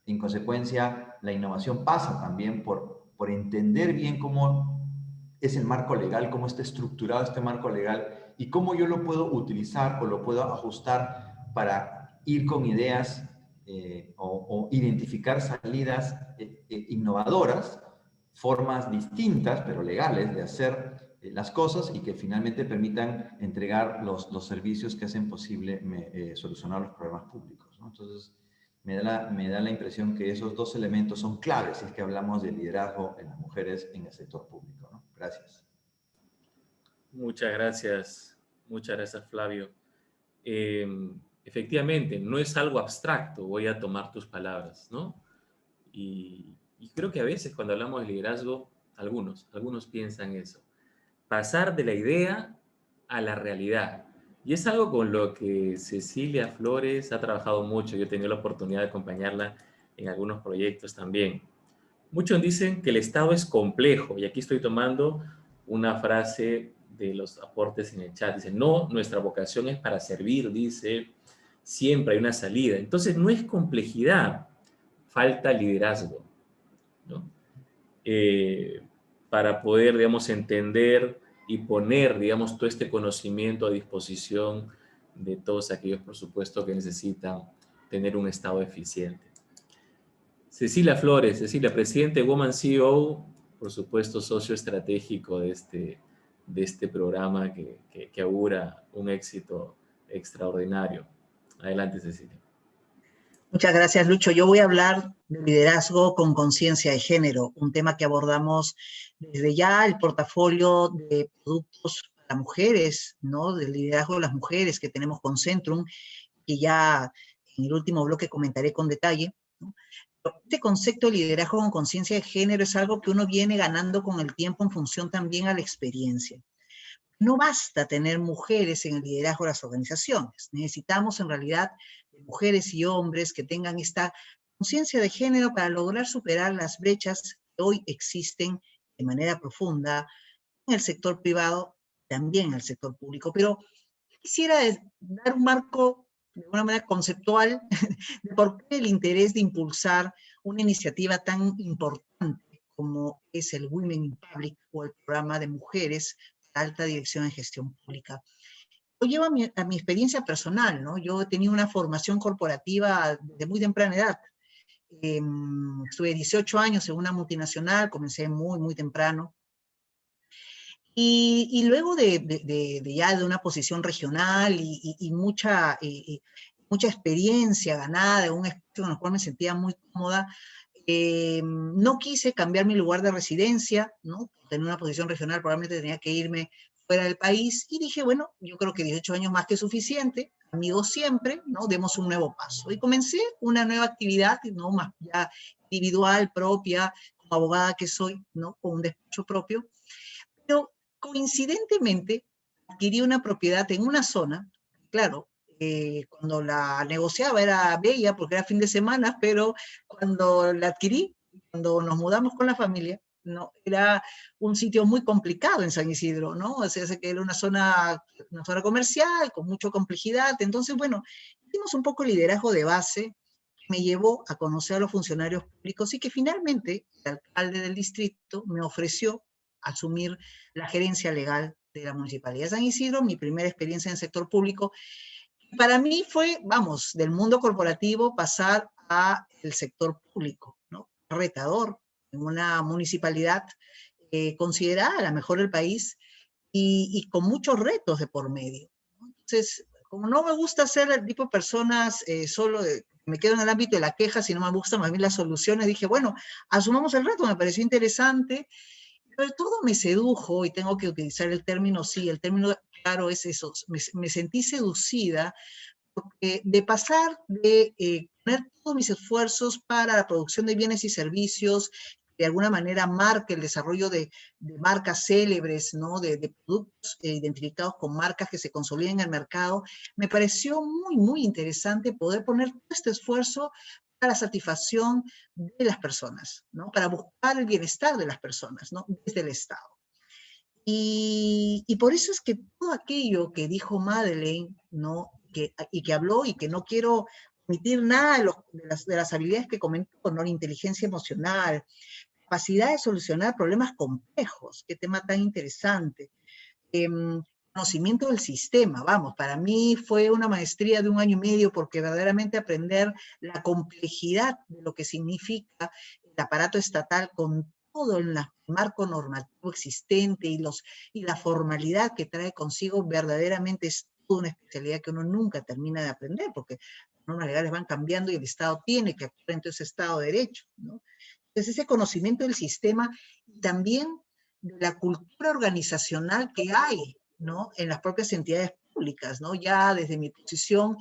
En consecuencia, la innovación pasa también por entender bien cómo es el marco legal, cómo está estructurado este marco legal y cómo yo lo puedo utilizar o lo puedo ajustar para ir con ideas o identificar salidas innovadoras, formas distintas pero legales de hacer las cosas y que finalmente permitan entregar los servicios que hacen posible solucionar los problemas públicos, ¿no? Entonces, me da la impresión que esos dos elementos son claves si es que hablamos de liderazgo en las mujeres en el sector público, ¿no? Gracias. Muchas gracias, Flavio. Efectivamente, no es algo abstracto, voy a tomar tus palabras, ¿no? Y creo que a veces cuando hablamos de liderazgo, algunos piensan eso, pasar de la idea a la realidad. Y es algo con lo que Cecilia Flores ha trabajado mucho. Yo he tenido la oportunidad de acompañarla en algunos proyectos también. Muchos dicen que el Estado es complejo, y aquí estoy tomando una frase de los aportes en el chat. Dice, no, nuestra vocación es para servir, dice, siempre hay una salida. Entonces no es complejidad, falta liderazgo, ¿no? Para poder, digamos, entender y poner, digamos, todo este conocimiento a disposición de todos aquellos, por supuesto, que necesitan tener un Estado eficiente. Cecilia Flores, Cecilia, presidente de Woman CEO, por supuesto, socio estratégico de este programa que augura un éxito extraordinario. Adelante, Cecilia. Muchas gracias, Lucho. Yo voy a hablar de liderazgo con conciencia de género, un tema que abordamos desde ya el portafolio de productos para mujeres, ¿no? Del liderazgo de las mujeres que tenemos con Centrum, que ya en el último bloque comentaré con detalle, ¿no? Este concepto de liderazgo con conciencia de género es algo que uno viene ganando con el tiempo en función también a la experiencia. No basta tener mujeres en el liderazgo de las organizaciones. Necesitamos en realidad mujeres y hombres que tengan esta conciencia de género para lograr superar las brechas que hoy existen de manera profunda en el sector privado, también en el sector público. Pero quisiera dar un marco de una manera conceptual de por qué el interés de impulsar una iniciativa tan importante como es el Women in Public o el programa de mujeres de alta dirección en gestión pública. Lo llevo a mi experiencia personal, ¿no? Yo he tenido una formación corporativa de muy temprana edad. Estuve 18 años en una multinacional, comencé muy temprano. Y luego ya de una posición regional y mucha experiencia ganada, en un espacio en el cual me sentía muy cómoda, no quise cambiar mi lugar de residencia, ¿no? Tener una posición regional, probablemente tenía que irme fuera del país, y dije, bueno, yo creo que 18 años más que suficiente, amigos siempre, ¿no? Demos un nuevo paso. Y comencé una nueva actividad, ¿no? Más ya individual, propia, como abogada que soy, ¿no? Con un despacho propio. Pero coincidentemente adquirí una propiedad en una zona, claro, cuando la negociaba era bella porque era fin de semana, pero cuando la adquirí, cuando nos mudamos con la familia, no, era un sitio muy complicado en San Isidro, ¿no? O sea, que era una zona comercial con mucha complejidad. Entonces, bueno, hicimos un poco liderazgo de base, que me llevó a conocer a los funcionarios públicos y que finalmente el alcalde del distrito me ofreció asumir la gerencia legal de la Municipalidad de San Isidro, mi primera experiencia en el sector público. Para mí fue, vamos, del mundo corporativo pasar al sector público, ¿no? Retador, en una municipalidad considerada la mejor del país y con muchos retos de por medio, ¿no? Entonces, como no me gusta ser el tipo de personas solo me quedo en el ámbito de la queja, si no me gustan más bien las soluciones, dije, bueno, asumamos el reto, me pareció interesante. Pero todo me sedujo, y tengo que utilizar el término, sí, el término claro es eso, me sentí seducida porque de pasar de poner todos mis esfuerzos para la producción de bienes y servicios, de alguna manera marca el desarrollo de marcas célebres, ¿no? de productos identificados con marcas que se consoliden en el mercado, me pareció muy interesante poder poner todo este esfuerzo para la satisfacción de las personas, ¿no? Para buscar el bienestar de las personas, ¿no? Desde el Estado. Y por eso es que todo aquello que dijo Madeleine, ¿no? Y que habló, y que no quiero omitir nada de las habilidades que comentó, ¿no? La inteligencia emocional, capacidad de solucionar problemas complejos, qué tema tan interesante. Conocimiento del sistema, vamos, para mí fue una maestría de 1 año y medio porque verdaderamente aprender la complejidad de lo que significa el aparato estatal con todo el marco normativo existente y la formalidad que trae consigo, verdaderamente es toda una especialidad que uno nunca termina de aprender porque las normas legales van cambiando y el Estado tiene que actuar en todo ese Estado de Derecho, ¿no? Entonces ese conocimiento del sistema y también de la cultura organizacional que hay, ¿no? En las propias entidades públicas, ¿no? Ya desde mi posición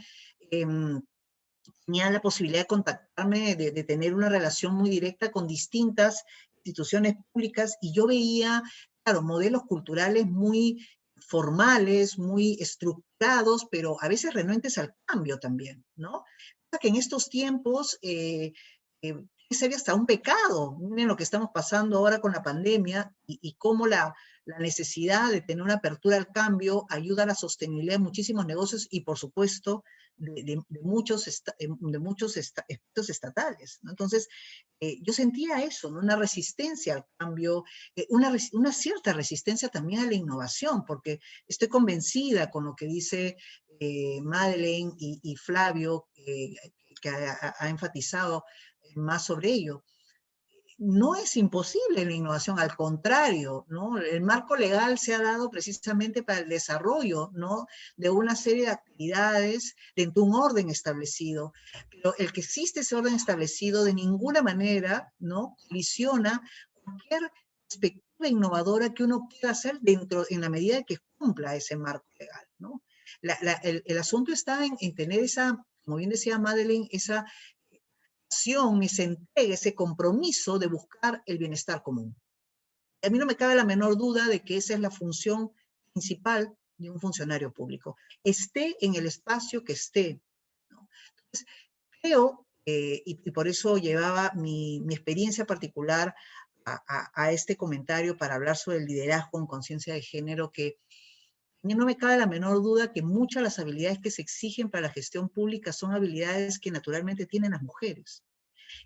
tenía la posibilidad de contactarme, de tener una relación muy directa con distintas instituciones públicas y yo veía, claro, modelos culturales muy formales, muy estructurados, pero a veces renuentes al cambio también, ¿no? Que en estos tiempos sería hasta un pecado. Miren lo que estamos pasando ahora con la pandemia y cómo la necesidad de tener una apertura al cambio ayuda a la sostenibilidad de muchísimos negocios y, por supuesto, de muchos aspectos estatales, ¿no? Entonces, yo sentía eso, ¿no? Una resistencia al cambio, una cierta resistencia también a la innovación, porque estoy convencida con lo que dice Madeleine y Flavio, que ha enfatizado más sobre ello. No es imposible la innovación, al contrario, ¿no? El marco legal se ha dado precisamente para el desarrollo, ¿no?, de una serie de actividades dentro de un orden establecido. Pero el que existe ese orden establecido de ninguna manera, ¿no?, colisiona cualquier perspectiva innovadora que uno pueda hacer en la medida que cumpla ese marco legal, ¿no? El asunto está en tener esa, como bien decía Madeleine, esa esa entrega, ese compromiso de buscar el bienestar común. A mí no me cabe la menor duda de que esa es la función principal de un funcionario público, esté en el espacio que esté, ¿no? Entonces, creo, y por eso llevaba mi experiencia particular a este comentario para hablar sobre el liderazgo en conciencia de género, que a mí no me cabe la menor duda que muchas de las habilidades que se exigen para la gestión pública son habilidades que naturalmente tienen las mujeres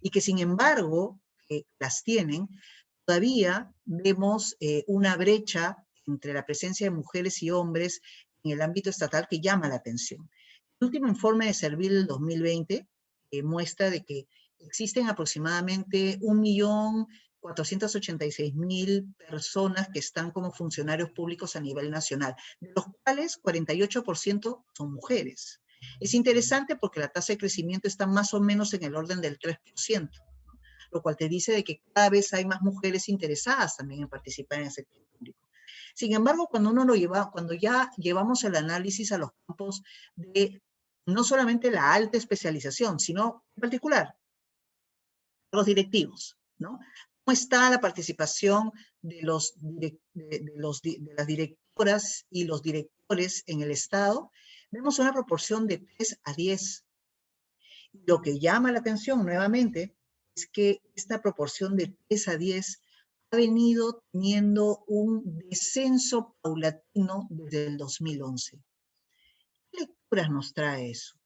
y que sin embargo las tienen. Todavía vemos una brecha entre la presencia de mujeres y hombres en el ámbito estatal que llama la atención. El último informe de Servil del 2020 muestra de que existen aproximadamente 1.486.000 personas que están como funcionarios públicos a nivel nacional, de los cuales 48% son mujeres. Es interesante porque la tasa de crecimiento está más o menos en el orden del 3%, lo cual te dice de que cada vez hay más mujeres interesadas también en participar en el sector público. Sin embargo, cuando ya llevamos el análisis a los campos de no solamente la alta especialización, sino en particular los directivos, ¿no? ¿Cómo está la participación de las directoras y los directores en el Estado? Vemos una proporción de 3 a 10. Lo que llama la atención nuevamente es que esta proporción de 3 a 10 ha venido teniendo un descenso paulatino desde el 2011. ¿Qué lecturas nos trae eso?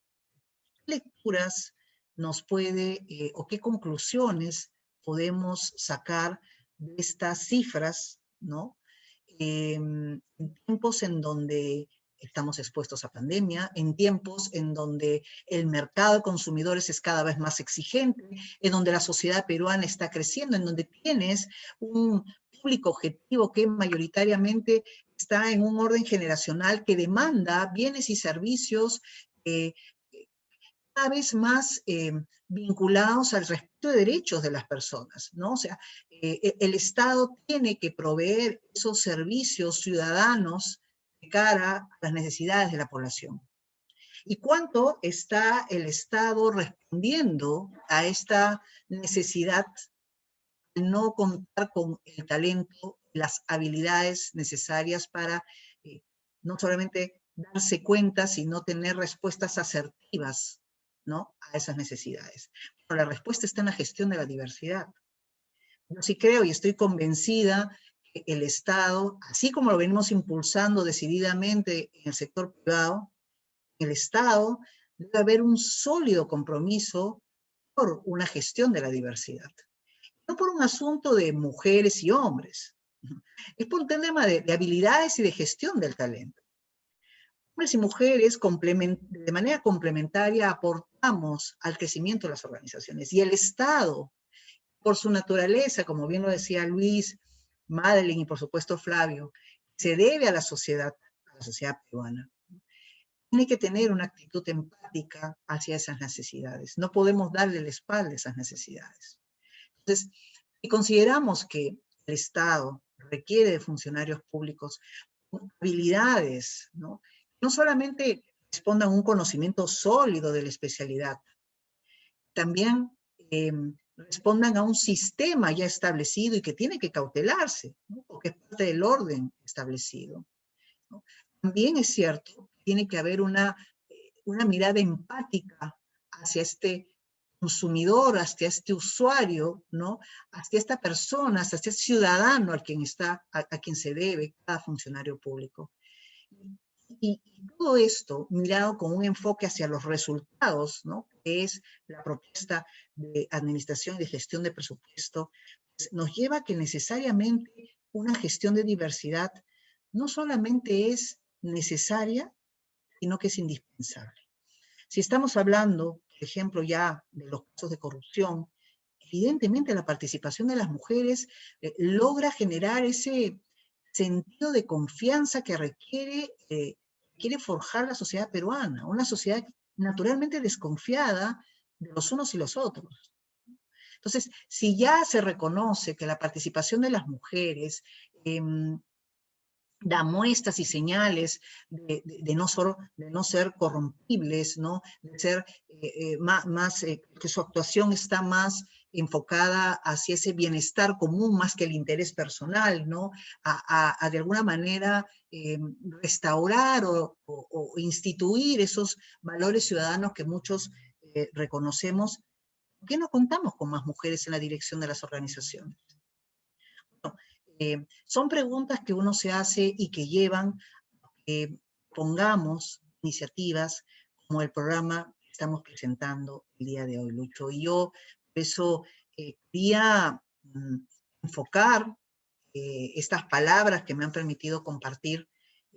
¿Qué lecturas nos puede, o qué conclusiones podemos sacar de estas cifras, ¿no? En tiempos en donde estamos expuestos a pandemia, en tiempos en donde el mercado de consumidores es cada vez más exigente, en donde la sociedad peruana está creciendo, en donde tienes un público objetivo que mayoritariamente está en un orden generacional que demanda bienes y servicios cada vez más vinculados al respeto de derechos de las personas, ¿no? O sea, el Estado tiene que proveer esos servicios ciudadanos de cara a las necesidades de la población. ¿Y cuánto está el Estado respondiendo a esta necesidad de no contar con el talento, las habilidades necesarias para no solamente darse cuenta, sino tener respuestas asertivas, ¿no?, a esas necesidades? Pero la respuesta está en la gestión de la diversidad. Yo sí creo y estoy convencida que el Estado, así como lo venimos impulsando decididamente en el sector privado, en el Estado debe haber un sólido compromiso por una gestión de la diversidad. No por un asunto de mujeres y hombres, es por un tema de habilidades y de gestión del talento. Hombres y mujeres de manera complementaria aportamos al crecimiento de las organizaciones, y el Estado, por su naturaleza, como bien lo decía Luis, Madeleine y por supuesto Flavio, se debe a la sociedad peruana. Tiene que tener una actitud empática hacia esas necesidades. No podemos darle la espalda a esas necesidades. Entonces, si consideramos que el Estado requiere de funcionarios públicos con habilidades, ¿no?, no solamente respondan a un conocimiento sólido de la especialidad, también respondan a un sistema ya establecido y que tiene que cautelarse, ¿no?, porque es parte del orden establecido, ¿no? También es cierto que tiene que haber una mirada empática hacia este consumidor, hacia este usuario, ¿no? Hacia esta persona, hacia este ciudadano a quien se debe cada funcionario público. Y todo esto mirado con un enfoque hacia los resultados, ¿no? Que es la propuesta de administración y de gestión de presupuesto, pues nos lleva a que necesariamente una gestión de diversidad no solamente es necesaria, sino que es indispensable. Si estamos hablando, por ejemplo, ya de los casos de corrupción, evidentemente la participación de las mujeres logra generar ese sentido de confianza que quiere forjar la sociedad peruana, una sociedad naturalmente desconfiada de los unos y los otros. Entonces, si ya se reconoce que la participación de las mujeres da muestras y señales de no ser corrompibles, ¿no? De ser que su actuación está más enfocada hacia ese bienestar común más que el interés personal, ¿no? A de alguna manera restaurar o instituir esos valores ciudadanos que muchos reconocemos. ¿Por qué no contamos con más mujeres en la dirección de las organizaciones? Son preguntas que uno se hace y que llevan a que pongamos iniciativas como el programa que estamos presentando el día de hoy, Lucho. Y yo, por eso, quería enfocar estas palabras que me han permitido compartir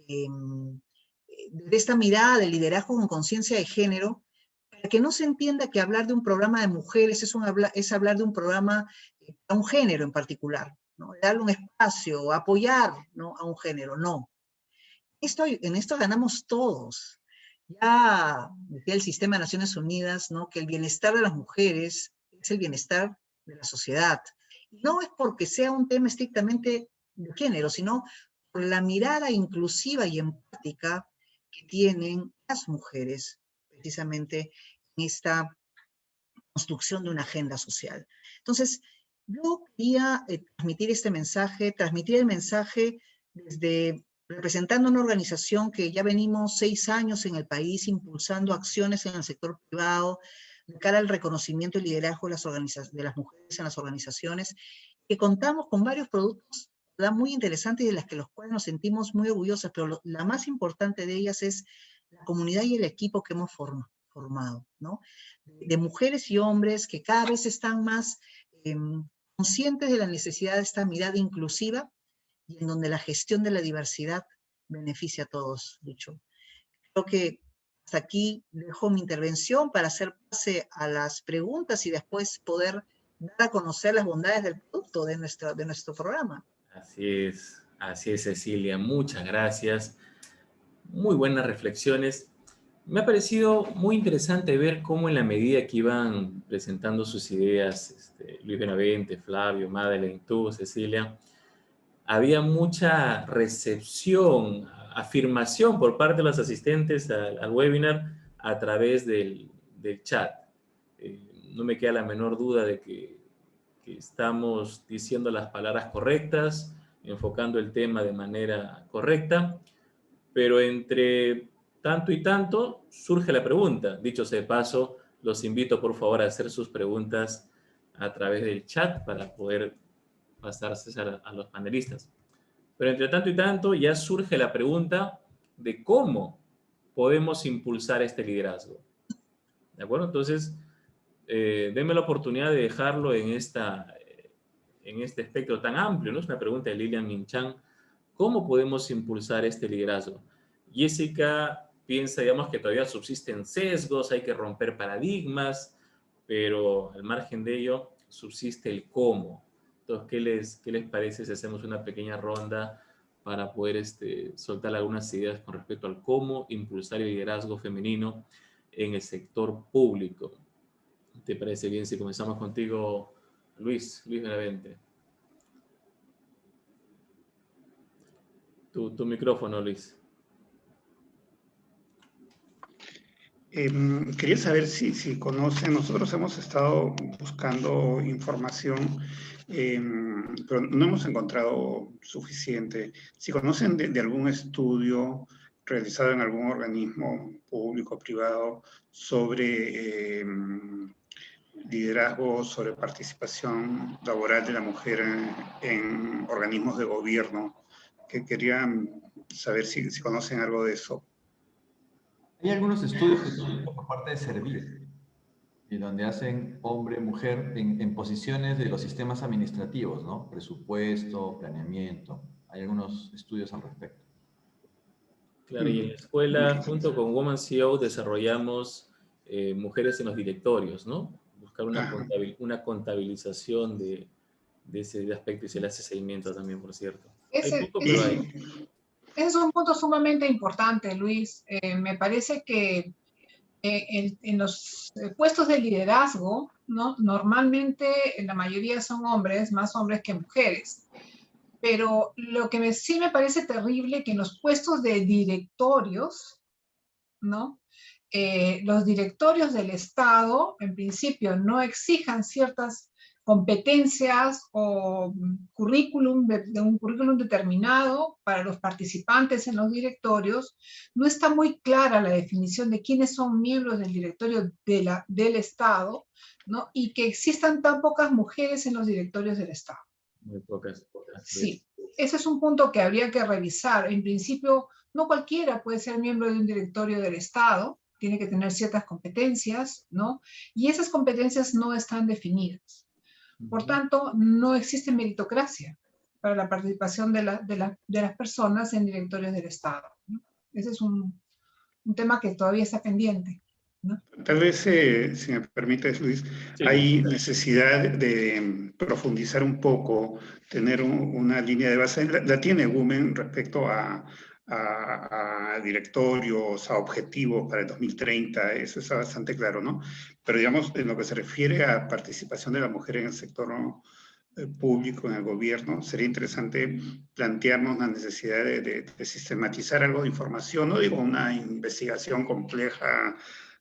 de esta mirada de liderazgo con conciencia de género, para que no se entienda que hablar de un programa de mujeres es hablar de un programa a un género en particular, ¿no? Darle un espacio, apoyar, ¿no? A un género, no. En esto ganamos todos. Ya decía el Sistema de Naciones Unidas, ¿no? Que el bienestar de las mujeres es el bienestar de la sociedad. No es porque sea un tema estrictamente de género, sino por la mirada inclusiva y empática que tienen las mujeres, precisamente en esta construcción de una agenda social. Entonces, yo quería transmitir el mensaje desde representando una organización que ya venimos 6 años en el país impulsando acciones en el sector privado de cara al reconocimiento y liderazgo de las mujeres en las organizaciones, que contamos con varios productos muy interesantes y de los cuales nos sentimos muy orgullosas, pero la más importante de ellas es la comunidad y el equipo que hemos formado, ¿no? De mujeres y hombres que cada vez están más conscientes de la necesidad de esta mirada inclusiva y en donde la gestión de la diversidad beneficia a todos, Lucho. Creo que hasta aquí dejo mi intervención para hacer pase a las preguntas y después poder dar a conocer las bondades del producto de nuestro programa. Así es, Cecilia. Muchas gracias. Muy buenas reflexiones. Me ha parecido muy interesante ver cómo en la medida que iban presentando sus ideas, Luis Benavente, Flavio, Madeleine, tú, Cecilia, había mucha recepción, afirmación por parte de los asistentes al webinar a través del chat. No me queda la menor duda de que estamos diciendo las palabras correctas, enfocando el tema de manera correcta, pero entre tanto y tanto surge la pregunta. Dicho sea de paso, los invito por favor a hacer sus preguntas a través del chat para poder pasarse a los panelistas. Pero entre tanto y tanto ya surge la pregunta de cómo podemos impulsar este liderazgo. ¿De acuerdo? Entonces, denme la oportunidad de dejarlo en este espectro tan amplio, ¿no? Es una pregunta de Lilian Minchan. ¿Cómo podemos impulsar este liderazgo? Jessica piensa, digamos, que todavía subsisten sesgos, hay que romper paradigmas, pero al margen de ello subsiste el cómo. Entonces, ¿qué les parece si hacemos una pequeña ronda para poder soltar algunas ideas con respecto al cómo impulsar el liderazgo femenino en el sector público? ¿Te parece bien si comenzamos contigo, Luis Benavente? Tu micrófono, Luis. Quería saber si conocen, nosotros hemos estado buscando información, pero no hemos encontrado suficiente. Si conocen de algún estudio realizado en algún organismo público o privado sobre liderazgo, sobre participación laboral de la mujer en organismos de gobierno, que quería saber si conocen algo de eso. Hay algunos estudios que se han hecho por parte de Servir, y donde hacen hombre-mujer en posiciones de los sistemas administrativos, ¿no? Presupuesto, planeamiento. Hay algunos estudios al respecto. Claro, y en la escuela, junto con Woman CEO, desarrollamos mujeres en los directorios, ¿no? Buscar una contabilización de ese aspecto, y se le hace seguimiento también, por cierto. Hay poco, pero hay. Ese es un punto sumamente importante, Luis. Me parece que en los puestos de liderazgo, ¿no? Normalmente la mayoría son hombres, más hombres que mujeres. Pero lo que sí me parece terrible que en los puestos de directorios, ¿no? Los directorios del Estado, en principio, no exijan ciertas competencias o currículum de un currículum determinado para los participantes en los directorios. No está muy clara la definición de quiénes son miembros del directorio del Estado, ¿no? Y que existan tan pocas mujeres en los directorios del Estado. Muy pocas. Sí, ese es un punto que habría que revisar. En principio, no cualquiera puede ser miembro de un directorio del Estado, tiene que tener ciertas competencias, ¿no? Y esas competencias no están definidas. Por tanto, no existe meritocracia para la participación de las personas en directorios del Estado, ¿no? Ese es un tema que todavía está pendiente, ¿no? Tal vez, si me permites, Luis, Sí. hay necesidad de profundizar un poco, tener una línea de base. La tiene Women respecto a directorios, a objetivos para el 2030, eso está bastante claro, ¿no? Pero digamos, en lo que se refiere a participación de la mujer en el sector público, en el gobierno, sería interesante plantearnos la necesidad de sistematizar algo de información, no digo una investigación compleja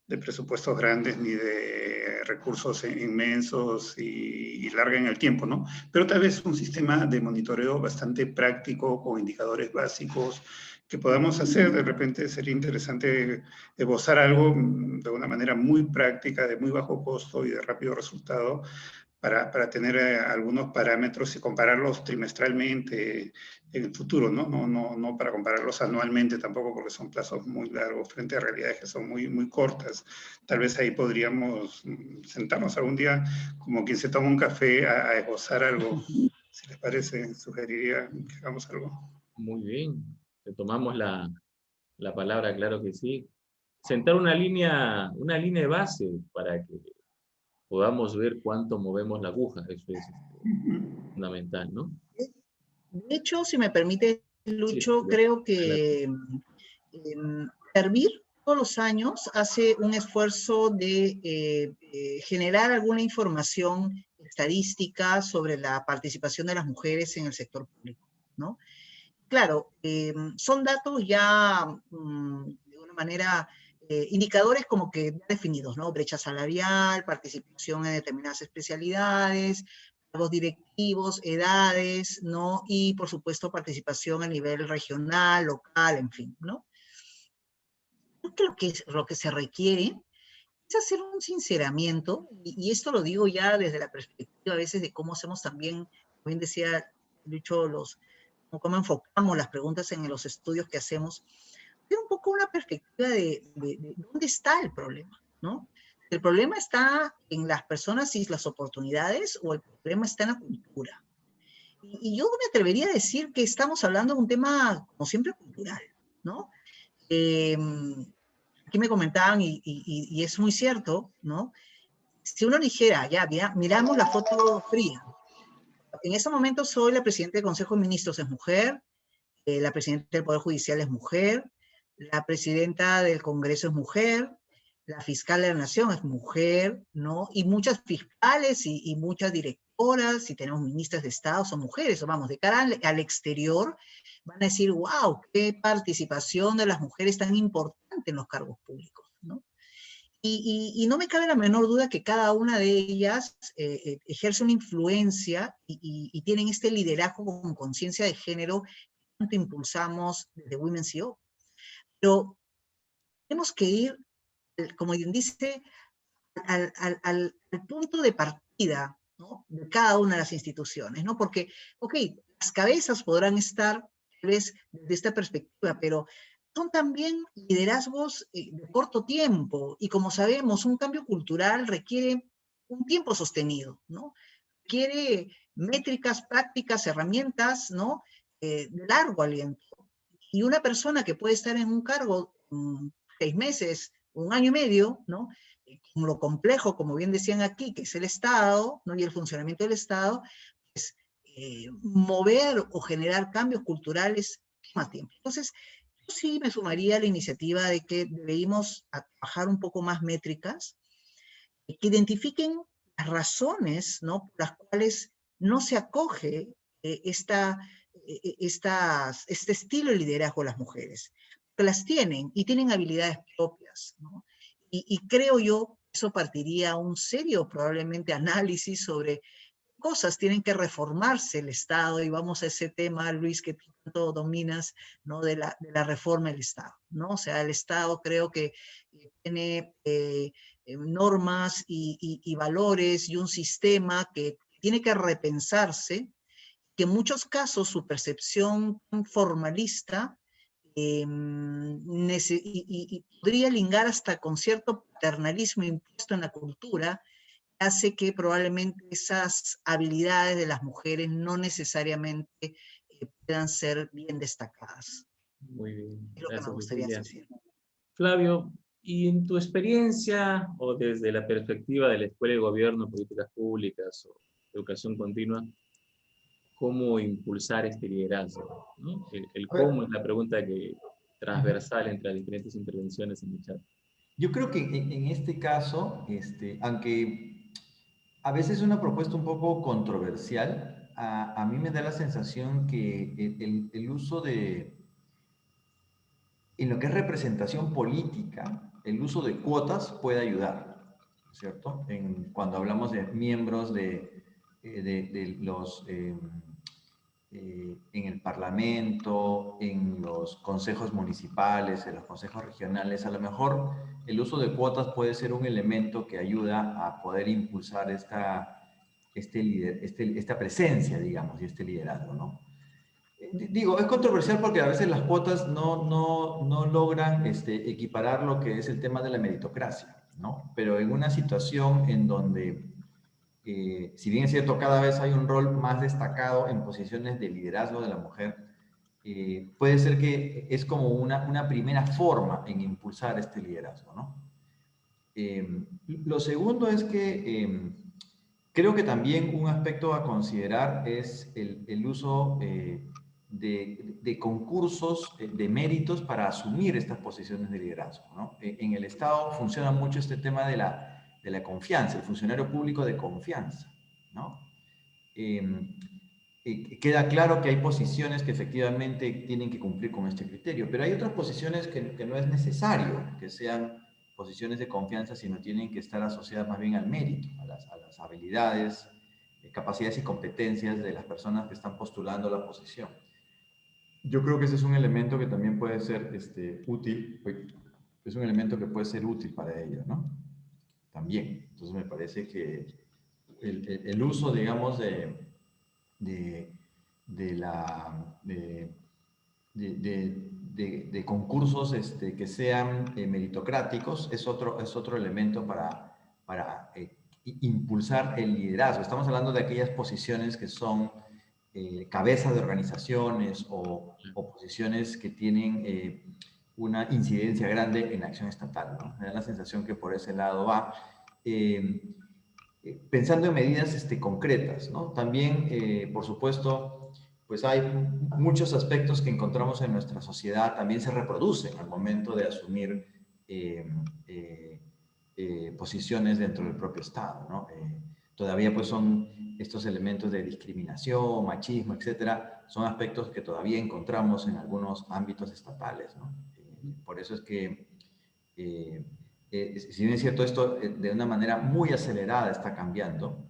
de presupuestos grandes ni de recursos inmensos y larga en el tiempo, ¿no? Pero tal vez un sistema de monitoreo bastante práctico, con indicadores básicos que podamos hacer. De repente sería interesante esbozar algo de una manera muy práctica, de muy bajo costo y de rápido resultado, para tener algunos parámetros y compararlos trimestralmente en el futuro, ¿no? No para compararlos anualmente tampoco, porque son plazos muy largos frente a realidades que son muy cortas. Tal vez ahí podríamos sentarnos algún día como quien se toma un café a esbozar algo. Si les parece, sugeriría que hagamos algo. Muy bien. Te tomamos la palabra, claro que sí. Sentar una línea de base para que podamos ver cuánto movemos la aguja. Eso es fundamental, ¿no? De hecho, si me permite, Lucho, Sí, creo que Servir todos los años hace un esfuerzo de generar alguna información estadística sobre la participación de las mujeres en el sector público, ¿no? Claro, son datos ya de una manera, indicadores como que definidos, ¿no? Brecha salarial, participación en determinadas especialidades, cargos directivos, edades, ¿no? Y por supuesto participación a nivel regional, local, en fin, ¿no? Creo que lo que se requiere es hacer un sinceramiento, y esto lo digo ya desde la perspectiva a veces de cómo hacemos también, como bien decía Lucho, cómo enfocamos las preguntas en los estudios que hacemos, tiene un poco una perspectiva de dónde está el problema, ¿no? ¿El problema está en las personas y las oportunidades, o el problema está en la cultura? Y yo me atrevería a decir que estamos hablando de un tema, como siempre, cultural, ¿no? Aquí me comentaban, y es muy cierto, ¿no? Si uno dijera, ya, miramos la foto fría, en ese momento soy la presidenta del Consejo de Ministros, es mujer, la presidenta del Poder Judicial es mujer, la presidenta del Congreso es mujer, la fiscal de la Nación es mujer, ¿no? Y muchas fiscales y muchas directoras, y tenemos ministras de Estado, son mujeres, o vamos, de cara al exterior, van a decir, wow, qué participación de las mujeres tan importante en los cargos públicos, ¿no? Y no me cabe la menor duda que cada una de ellas ejerce una influencia y tienen este liderazgo con conciencia de género que tanto impulsamos desde Women CEO. Pero tenemos que ir, como quien dice, al punto de partida, ¿no?, de cada una de las instituciones, ¿no? Porque, ok, las cabezas podrán estar, tal vez, desde esta perspectiva, pero son también liderazgos de corto tiempo, y como sabemos, un cambio cultural requiere un tiempo sostenido, ¿no? Requiere métricas, prácticas, herramientas, ¿no?, de largo aliento. Y una persona que puede estar en un cargo 6 meses, 1 año y medio, ¿no?, con lo complejo, como bien decían aquí, que es el Estado, ¿no?, y el funcionamiento del Estado, pues mover o generar cambios culturales toma tiempo. Entonces, yo sí me sumaría a la iniciativa de que debemos trabajar un poco más métricas, que identifiquen las razones, ¿no?, por las cuales no se acoge este estilo de liderazgo de las mujeres, que las tienen y tienen habilidades propias, ¿no? Y creo yo que eso partiría a un serio, probablemente, análisis sobre cosas tienen que reformarse el Estado, y vamos a ese tema, Luis, que tú tanto dominas, ¿no?, de la reforma del Estado, ¿no? O sea, el Estado creo que tiene normas y valores y un sistema que tiene que repensarse, que en muchos casos su percepción formalista y podría ligar hasta con cierto paternalismo impuesto en la cultura, hace que probablemente esas habilidades de las mujeres no necesariamente puedan ser bien destacadas. Muy bien, Es lo que me gracias, gustaría Cecilia. decir. Flavio, y en tu experiencia o desde la perspectiva de la Escuela de Gobierno, Políticas Públicas o Educación Continua, ¿cómo impulsar este liderazgo, ¿no? El A ver, cómo es la pregunta que transversal entre las diferentes intervenciones en el chat. yo creo que en este caso, aunque a veces es una propuesta un poco controversial, a mí me da la sensación que el uso en lo que es representación política, el uso de cuotas puede ayudar, ¿cierto? Cuando hablamos de miembros de los... en el Parlamento, en los consejos municipales, en los consejos regionales, a lo mejor el uso de cuotas puede ser un elemento que ayuda a poder impulsar esta presencia, digamos, y este liderazgo, ¿no? Digo, es controversial porque a veces las cuotas no logran equiparar lo que es el tema de la meritocracia, ¿no? Pero en una situación en donde si bien es cierto, cada vez hay un rol más destacado en posiciones de liderazgo de la mujer, puede ser que es como una primera forma en impulsar este liderazgo, ¿no? Lo segundo es que creo que también un aspecto a considerar es el uso de concursos de méritos para asumir estas posiciones de liderazgo, ¿no? En el Estado funciona mucho este tema de la confianza, el funcionario público de confianza, ¿no? Queda claro que hay posiciones que efectivamente tienen que cumplir con este criterio, pero hay otras posiciones que no es necesario que sean posiciones de confianza, sino tienen que estar asociadas más bien al mérito, a las habilidades, capacidades y competencias de las personas que están postulando la posición. Yo creo que ese es un elemento que también puede ser útil, es un elemento que puede ser útil para ellos, ¿no? También. Entonces me parece que el uso, digamos, de concursos que sean meritocráticos es otro elemento para impulsar el liderazgo. Estamos hablando de aquellas posiciones que son cabezas de organizaciones o posiciones que tienen una incidencia grande en la acción estatal, ¿no? Me da la sensación que por ese lado va. Pensando en medidas concretas, ¿no? También, por supuesto, pues hay muchos aspectos que encontramos en nuestra sociedad, también se reproducen al momento de asumir posiciones dentro del propio Estado, ¿no? Todavía pues son estos elementos de discriminación, machismo, etcétera, son aspectos que todavía encontramos en algunos ámbitos estatales, ¿no? Por eso es que si bien es cierto, esto de una manera muy acelerada está cambiando,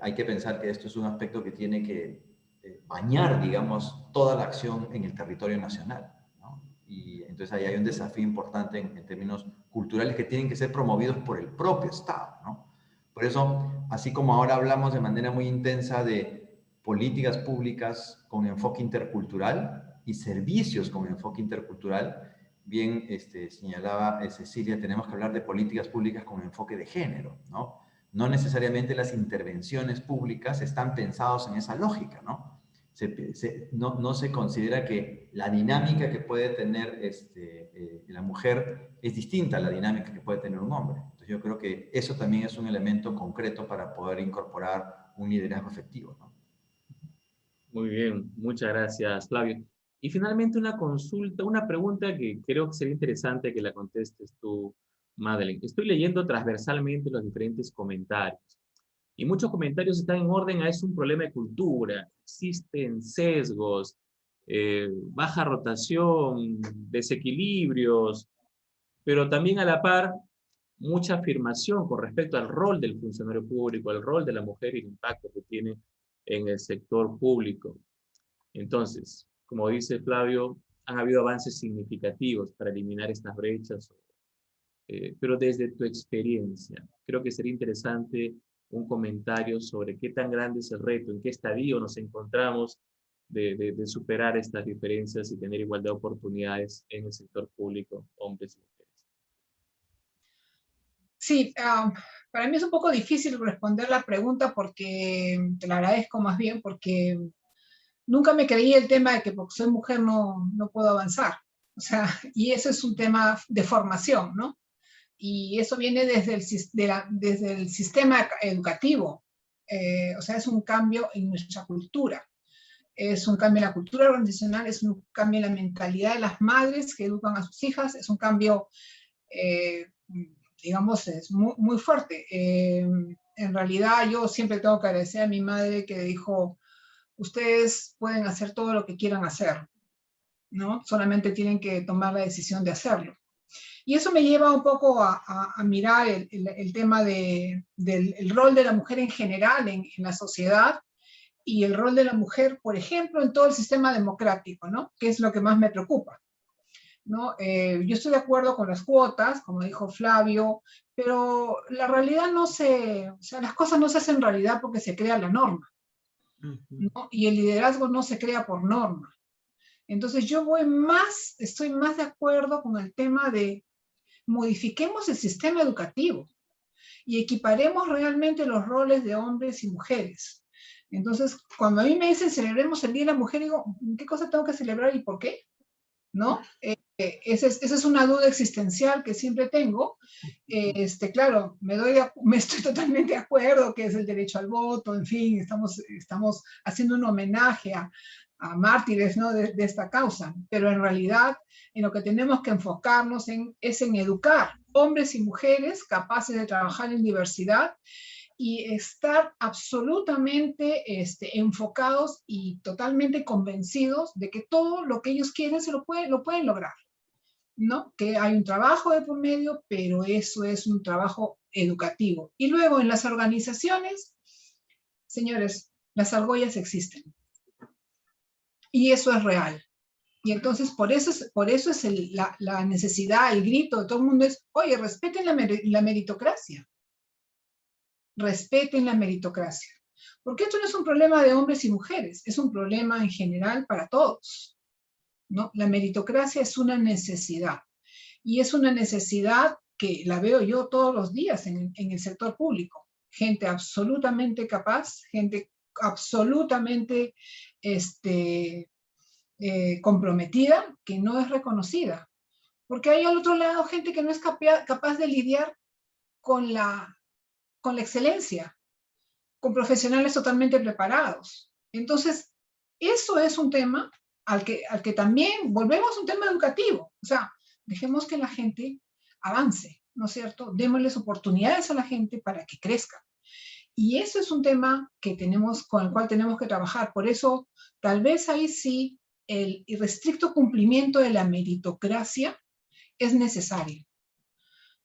hay que pensar que esto es un aspecto que tiene que bañar, digamos, toda la acción en el territorio nacional, ¿no? Y Entonces ahí hay un desafío importante en términos culturales que tienen que ser promovidos por el propio Estado, ¿no? Por eso, así como ahora hablamos de manera muy intensa de políticas públicas con enfoque intercultural y servicios con enfoque intercultural, bien señalaba Cecilia, tenemos que hablar de políticas públicas con enfoque de género, ¿no? No necesariamente las intervenciones públicas están pensadas en esa lógica, ¿no? No se considera que la dinámica que puede tener la mujer es distinta a la dinámica que puede tener un hombre. Entonces yo creo que eso también es un elemento concreto para poder incorporar un liderazgo efectivo, ¿no? Muy bien, muchas gracias, Flavio. Y finalmente una consulta, una pregunta que creo que sería interesante que la contestes tú, Madeleine. Estoy leyendo transversalmente los diferentes comentarios. Y muchos comentarios están en orden a es un problema de cultura, existen sesgos, baja rotación, desequilibrios, pero también a la par mucha afirmación con respecto al rol del funcionario público, al rol de la mujer y el impacto que tiene en el sector público. Entonces, como dice Flavio, han habido avances significativos para eliminar estas brechas, pero desde tu experiencia, creo que sería interesante un comentario sobre qué tan grande es el reto, en qué estadio nos encontramos de superar estas diferencias y tener igualdad de oportunidades en el sector público, hombres y mujeres. Sí, para mí es un poco difícil responder la pregunta porque, te la agradezco más bien, porque nunca me creí el tema de que porque soy mujer no puedo avanzar. O sea, y eso es un tema de formación, ¿no? Y eso viene desde el sistema educativo. O sea, es un cambio en nuestra cultura. Es un cambio en la cultura organizacional, es un cambio en la mentalidad de las madres que educan a sus hijas, es un cambio, digamos, es muy fuerte. En realidad, yo siempre tengo que agradecer a mi madre que dijo, ustedes pueden hacer todo lo que quieran hacer, ¿no? Solamente tienen que tomar la decisión de hacerlo. Y eso me lleva un poco a mirar el tema del rol de la mujer en general en la sociedad y el rol de la mujer, por ejemplo, en todo el sistema democrático, ¿no? Que es lo que más me preocupa, ¿no? Yo estoy de acuerdo con las cuotas, como dijo Flavio, pero la realidad o sea, las cosas no se hacen realidad porque se crea la norma, ¿no? Y el liderazgo no se crea por norma. Entonces yo estoy más de acuerdo con el tema de modifiquemos el sistema educativo y equiparemos realmente los roles de hombres y mujeres. Entonces, cuando a mí me dicen celebremos el Día de la Mujer, digo, ¿qué cosa tengo que celebrar y por qué? ¿No? Esa es una duda existencial que siempre tengo. Claro, me estoy totalmente de acuerdo que es el derecho al voto, en fin, estamos haciendo un homenaje a mártires, ¿no? de esta causa, pero en realidad en lo que tenemos que enfocarnos es en educar hombres y mujeres capaces de trabajar en diversidad y estar absolutamente enfocados y totalmente convencidos de que todo lo que ellos quieren lo pueden lograr, ¿no? Que hay un trabajo de por medio, pero eso es un trabajo educativo. Y luego en las organizaciones, señores, las argollas existen. Y eso es real. Y entonces por eso es la necesidad, el grito de todo el mundo es, oye, respeten la meritocracia. Respeten la meritocracia. Porque esto no es un problema de hombres y mujeres, es un problema en general para todos, ¿no? La meritocracia es una necesidad. Y es una necesidad que la veo yo todos los días en el sector público. Gente absolutamente capaz, gente absolutamente comprometida, que no es reconocida. Porque hay al otro lado gente que no es capaz de lidiar con la excelencia, con profesionales totalmente preparados. Entonces, eso es un tema al que también volvemos a un tema educativo. O sea, dejemos que la gente avance, ¿no es cierto? Démosles oportunidades a la gente para que crezca. Y eso es un tema con el cual tenemos que trabajar. Por eso, tal vez ahí sí, el irrestricto cumplimiento de la meritocracia es necesario,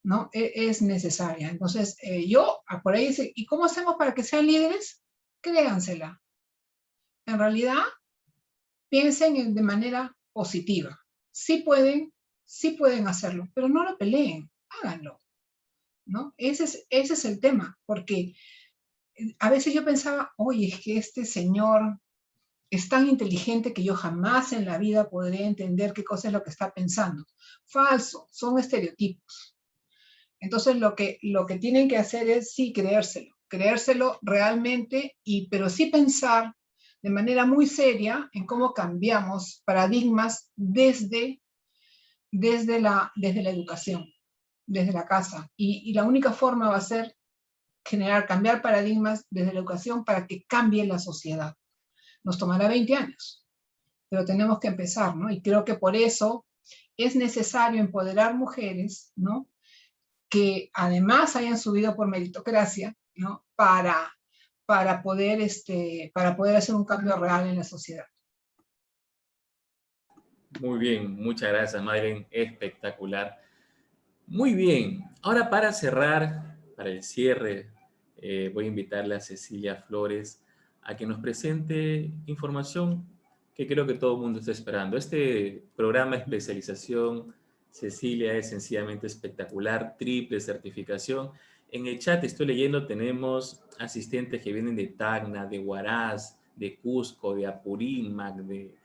¿no? Es necesaria. Entonces, yo por ahí dice, ¿y cómo hacemos para que sean líderes? Créansela. En realidad, piensen de manera positiva. Sí pueden, sí pueden hacerlo, pero no lo peleen, háganlo, ¿no? Ese es el tema, porque a veces yo pensaba, oye, es que este señor es tan inteligente que yo jamás en la vida podré entender qué cosa es lo que está pensando. Falso, son estereotipos. Entonces lo que tienen que hacer es sí creérselo realmente, pero sí pensar de manera muy seria en cómo cambiamos paradigmas desde la educación, desde la casa. Y la única forma va a ser cambiar paradigmas desde la educación para que cambie la sociedad. Nos tomará 20 años, pero tenemos que empezar, ¿no? Y creo que por eso es necesario empoderar mujeres, ¿no? Que además hayan subido por meritocracia, ¿no? Para poder hacer un cambio real en la sociedad. Muy bien, muchas gracias, Madeleine, espectacular. Muy bien, ahora para cerrar, para el cierre, voy a invitarle a Cecilia Flores a que nos presente información que creo que todo el mundo está esperando. Este programa de especialización, Cecilia, es sencillamente espectacular, triple certificación. En el chat estoy leyendo, tenemos asistentes que vienen de Tacna, de Huaraz, de Cusco, de Apurímac, de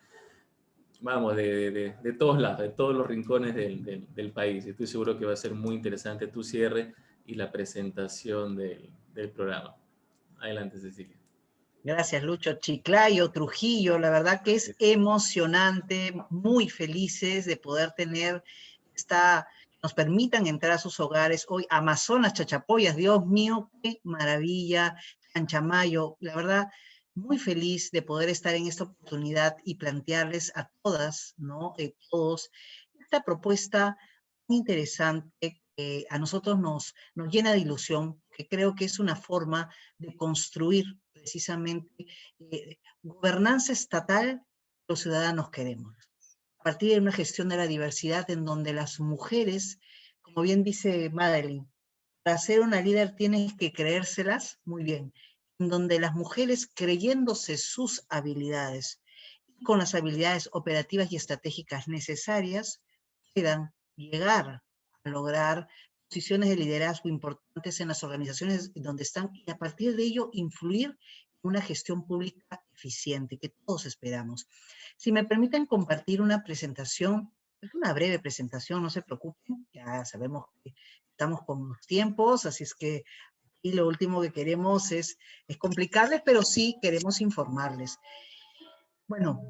todos lados, de todos los rincones del país. Estoy seguro que va a ser muy interesante tu cierre y la presentación del programa. Adelante, Cecilia. Gracias, Lucho. Chiclayo, Trujillo, la verdad que es emocionante, muy felices de poder tener nos permitan entrar a sus hogares. Hoy, Amazonas, Chachapoyas, Dios mío, qué maravilla, Chanchamayo, la verdad, muy feliz de poder estar en esta oportunidad y plantearles a todas, ¿no? Todos, esta propuesta muy interesante que a nosotros nos llena de ilusión, que creo que es una forma de construir precisamente gobernanza estatal que los ciudadanos queremos. A partir de una gestión de la diversidad en donde las mujeres, como bien dice Madeleine, para ser una líder tienes que creérselas, muy bien, en donde las mujeres creyéndose sus habilidades, con las habilidades operativas y estratégicas necesarias, puedan llegar a lograr posiciones de liderazgo importantes en las organizaciones donde están y a partir de ello influir en una gestión pública eficiente que todos esperamos. Si me permiten compartir una presentación, es una breve presentación, no se preocupen, ya sabemos que estamos con los tiempos, así es que aquí lo último que queremos es complicarles, pero sí queremos informarles. Bueno,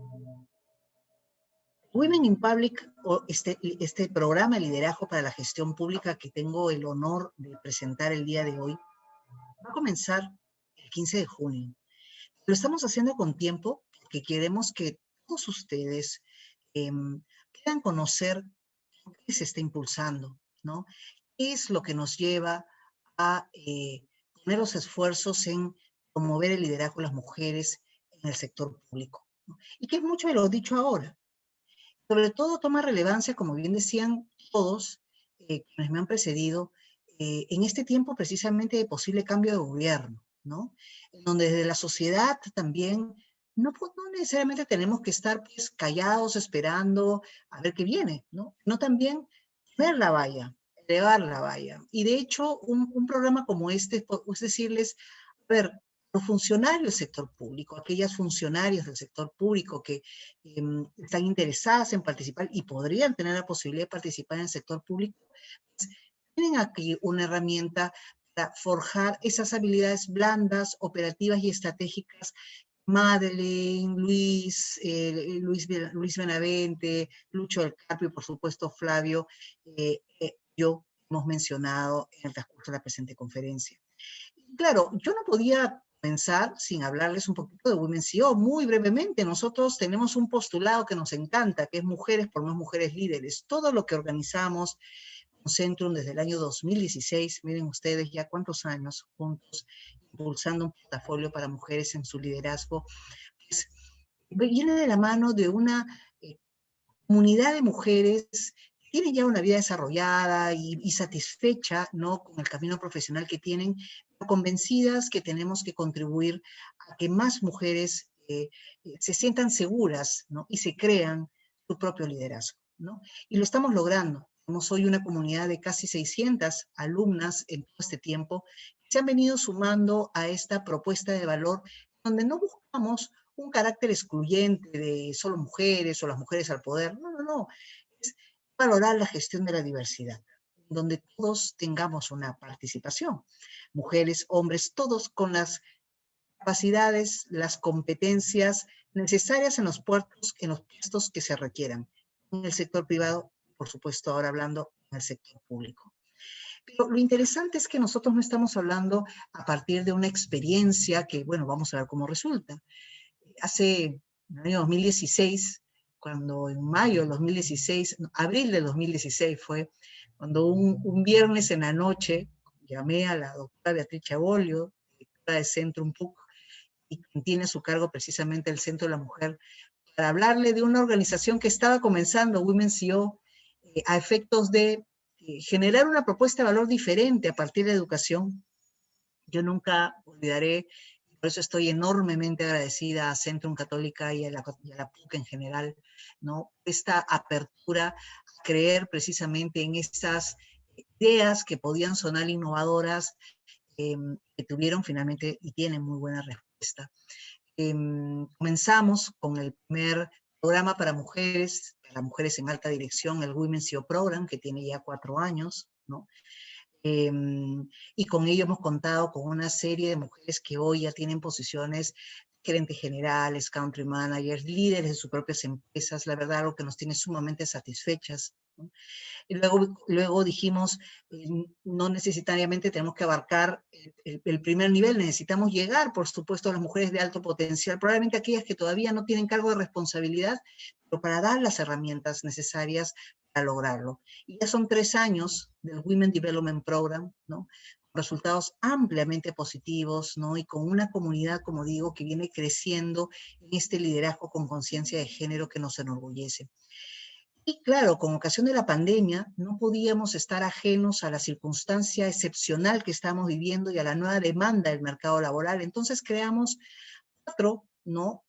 Women in Public, este programa de liderazgo para la gestión pública que tengo el honor de presentar el día de hoy, va a comenzar el 15 de junio. Lo estamos haciendo con tiempo porque queremos que todos ustedes puedan conocer qué se está impulsando, ¿no? ¿Qué es lo que nos lleva a poner los esfuerzos en promover el liderazgo de las mujeres en el sector público, ¿no? Y que es mucho de lo dicho ahora. Sobre todo toma relevancia, como bien decían todos quienes me han precedido, en este tiempo precisamente de posible cambio de gobierno, ¿no? En donde desde la sociedad también no necesariamente tenemos que estar pues, callados esperando a ver qué viene, ¿no? No también ver la valla, elevar la valla. Y de hecho, un programa como este, es decirles, a ver, los funcionarios del sector público, aquellas funcionarias del sector público que están interesadas en participar y podrían tener la posibilidad de participar en el sector público, pues, tienen aquí una herramienta para forjar esas habilidades blandas, operativas y estratégicas. Madeleine, Luis Benavente, Lucho del Carpio y por supuesto Flavio, yo hemos mencionado en el transcurso de la presente conferencia. Claro, yo no podía pensar sin hablarles un poquito de Women CEO. Muy brevemente, nosotros tenemos un postulado que nos encanta, que es Mujeres por Más Mujeres Líderes. Todo lo que organizamos con Centrum desde el año 2016, miren ustedes ya cuántos años juntos, impulsando un portafolio para mujeres en su liderazgo, pues, viene de la mano de una comunidad de mujeres que tienen ya una vida desarrollada y satisfecha, ¿no? Con el camino profesional que tienen, convencidas que tenemos que contribuir a que más mujeres se sientan seguras, ¿no? Y se crean su propio liderazgo. ¿no? Y lo estamos logrando. Tenemos hoy una comunidad de casi 600 alumnas en todo este tiempo que se han venido sumando a esta propuesta de valor donde no buscamos un carácter excluyente de solo mujeres o las mujeres al poder. No, no, no. Es valorar la gestión de la diversidad, donde todos tengamos una participación. Mujeres, hombres, todos con las capacidades, las competencias necesarias en los puestos que se requieran. En el sector privado, por supuesto, ahora hablando en el sector público. Pero lo interesante es que nosotros no estamos hablando a partir de una experiencia que, bueno, vamos a ver cómo resulta. Hace, en el año 2016, cuando en mayo del 2016, abril del 2016 fue, cuando un viernes en la noche llamé a la doctora Beatriz Chabolio, directora de Centrum PUC, y quien tiene a su cargo precisamente el Centro de la Mujer, para hablarle de una organización que estaba comenzando, Women CO, a efectos de generar una propuesta de valor diferente a partir de educación. Yo nunca olvidaré, por eso estoy enormemente agradecida a Centrum Católica y a la PUC en general, ¿no? Esta apertura a creer precisamente en estas ideas que podían sonar innovadoras, que tuvieron finalmente y tienen muy buena respuesta. Comenzamos con el primer programa para mujeres en alta dirección, el Women CEO Program, que tiene ya 4 años, ¿no? Y con ello hemos contado con una serie de mujeres que hoy ya tienen posiciones, gerentes generales, country managers, líderes de sus propias empresas, la verdad, algo que nos tiene sumamente satisfechas, ¿no? Y luego dijimos, no necesariamente tenemos que abarcar el primer nivel, necesitamos llegar, por supuesto, a las mujeres de alto potencial, probablemente aquellas que todavía no tienen cargo de responsabilidad, pero para dar las herramientas necesarias para lograrlo. Y ya son 3 años del Women Development Program, ¿no? Resultados ampliamente positivos, ¿no? Y con una comunidad, como digo, que viene creciendo en este liderazgo con conciencia de género que nos enorgullece. Y claro, con ocasión de la pandemia, no podíamos estar ajenos a la circunstancia excepcional que estamos viviendo y a la nueva demanda del mercado laboral. Entonces creamos 4, ¿no?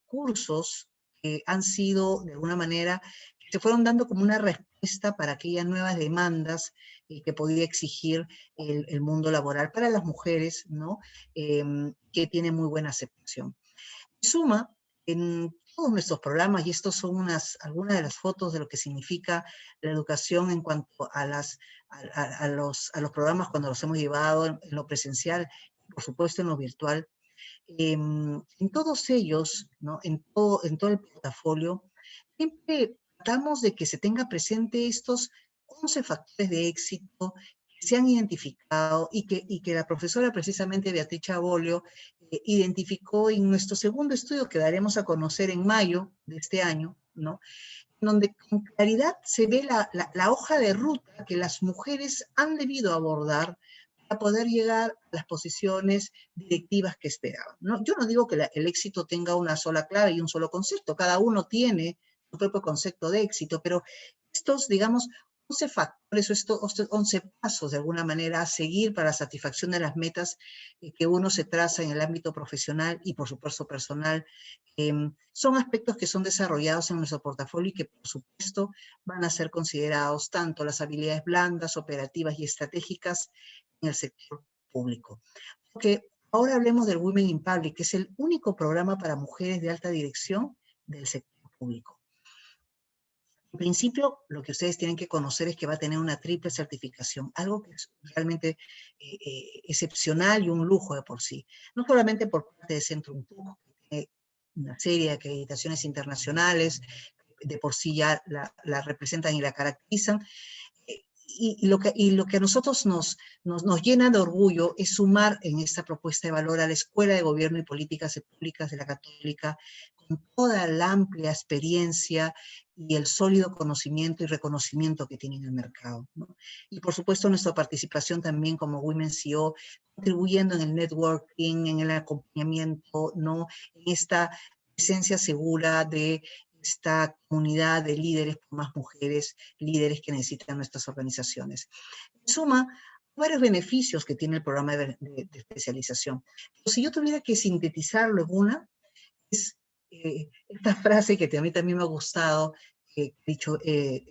Cursos que han sido, de alguna manera, que se fueron dando como una respuesta para aquellas nuevas demandas que podía exigir el mundo laboral para las mujeres, ¿no? Que tiene muy buena aceptación. Suma, en todos nuestros programas, y estos son algunas de las fotos de lo que significa la educación en cuanto a los programas cuando los hemos llevado en lo presencial, por supuesto en lo virtual. En todos ellos, ¿no? en todo el portafolio, siempre tratamos de que se tenga presente estos 11 factores de éxito que se han identificado y que la profesora precisamente Beatriz Chabolio identificó en nuestro segundo estudio que daremos a conocer en mayo de este año, ¿no? Donde con claridad se ve la hoja de ruta que las mujeres han debido abordar para poder llegar a las posiciones directivas que esperaban, ¿no? Yo no digo que el éxito tenga una sola clave y un solo concepto, cada uno tiene su propio concepto de éxito, pero estos, digamos, 11 factores o estos 11 pasos de alguna manera a seguir para la satisfacción de las metas que uno se traza en el ámbito profesional y por supuesto personal, son aspectos que son desarrollados en nuestro portafolio y que por supuesto van a ser considerados tanto las habilidades blandas, operativas y estratégicas en el sector público. Porque ahora hablemos del Women in Public, que es el único programa para mujeres de alta dirección del sector público. En principio, lo que ustedes tienen que conocer es que va a tener una triple certificación, algo que es realmente excepcional y un lujo de por sí. No solamente por parte de Centrum PUC, que tiene una serie de acreditaciones internacionales, de por sí ya la representan y la caracterizan, y lo que a nosotros nos llena de orgullo es sumar en esta propuesta de valor a la Escuela de Gobierno y Políticas Públicas de la Católica, con toda la amplia experiencia y el sólido conocimiento y reconocimiento que tiene en el mercado, ¿no? Y por supuesto nuestra participación también como Women CEO, contribuyendo en el networking, en el acompañamiento, ¿no? En esta presencia segura de esta comunidad de líderes por más mujeres, líderes que necesitan nuestras organizaciones. En suma, varios beneficios que tiene el programa de especialización. Pero si yo tuviera que sintetizarlo en una, es esta frase que a mí también me ha gustado, que ha dicho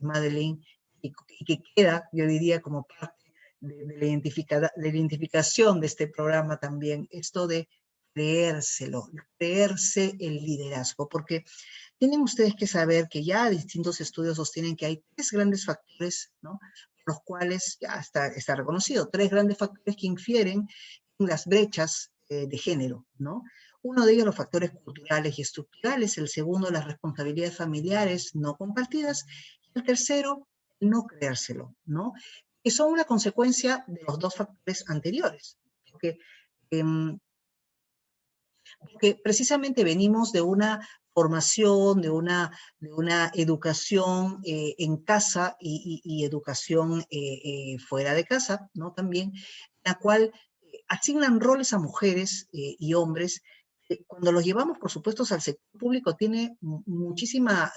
Madeleine, y que queda, yo diría, como parte de la identificación de este programa también, esto de creérselo, creerse el liderazgo, porque tienen ustedes que saber que ya distintos estudios sostienen que hay 3 grandes factores, ¿no?, los cuales ya está reconocido, 3 grandes factores que infieren en las brechas de género, ¿no? Uno de ellos los factores culturales y estructurales, el segundo las responsabilidades familiares no compartidas, y el tercero el no creérselo, ¿no?, que son una consecuencia de los 2 factores anteriores, porque porque precisamente venimos de una formación, de una educación en casa y educación fuera de casa, ¿no?, también, en la cual asignan roles a mujeres y hombres. Cuando los llevamos, por supuesto, al sector público, tiene muchísima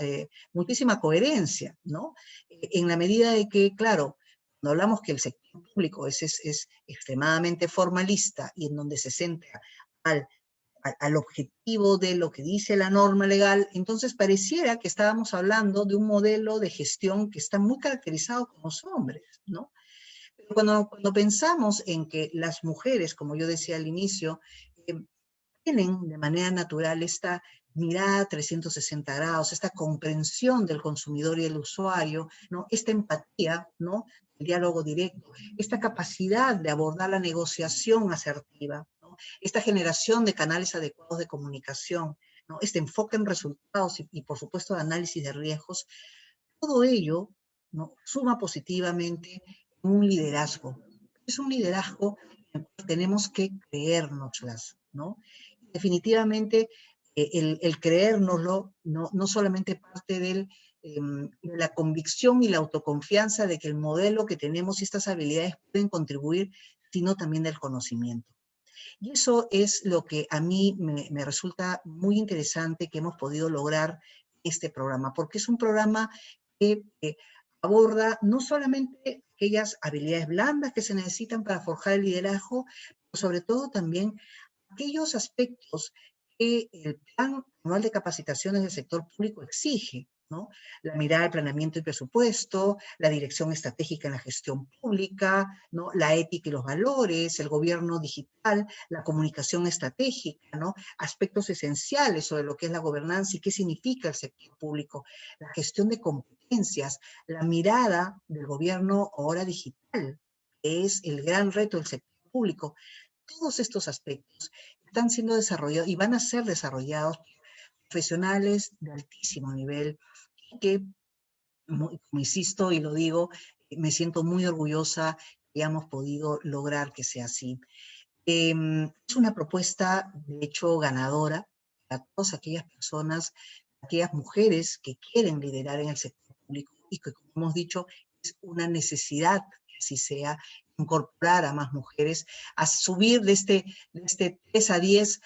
coherencia, ¿no? En la medida de que, claro, cuando hablamos que el sector público es extremadamente formalista y en donde se centra al objetivo de lo que dice la norma legal, entonces pareciera que estábamos hablando de un modelo de gestión que está muy caracterizado por los hombres, ¿no? Pero cuando pensamos en que las mujeres, como yo decía al inicio, tienen de manera natural esta mirada 360 grados, esta comprensión del consumidor y del usuario, ¿no?, esta empatía, ¿no?, el diálogo directo, esta capacidad de abordar la negociación asertiva, ¿no?, esta generación de canales adecuados de comunicación, ¿no?, este enfoque en resultados y por supuesto, de análisis de riesgos, todo ello, ¿no?, suma positivamente un liderazgo. Es un liderazgo en el cual tenemos que creérnoslas, ¿no? Definitivamente, el creérnoslo no solamente parte de la convicción y la autoconfianza de que el modelo que tenemos y estas habilidades pueden contribuir, sino también del conocimiento. Y eso es lo que a mí me resulta muy interesante que hemos podido lograr este programa, porque es un programa que aborda no solamente aquellas habilidades blandas que se necesitan para forjar el liderazgo, pero sobre todo también aquellos aspectos que el Plan Anual de Capacitaciones del Sector Público exige, ¿no? La mirada al planeamiento y presupuesto, la dirección estratégica en la gestión pública, ¿no?, la ética y los valores, el gobierno digital, la comunicación estratégica, ¿no?, aspectos esenciales sobre lo que es la gobernanza y qué significa el sector público, la gestión de competencias, la mirada del gobierno ahora digital, que es el gran reto del sector público. Todos estos aspectos están siendo desarrollados y van a ser desarrollados por profesionales de altísimo nivel que, como insisto y lo digo, me siento muy orgullosa que hayamos podido lograr que sea así. Es una propuesta, de hecho, ganadora para todas aquellas personas, aquellas mujeres que quieren liderar en el sector público y que, como hemos dicho, es una necesidad que así sea, incorporar a más mujeres, a subir de este 3 a 10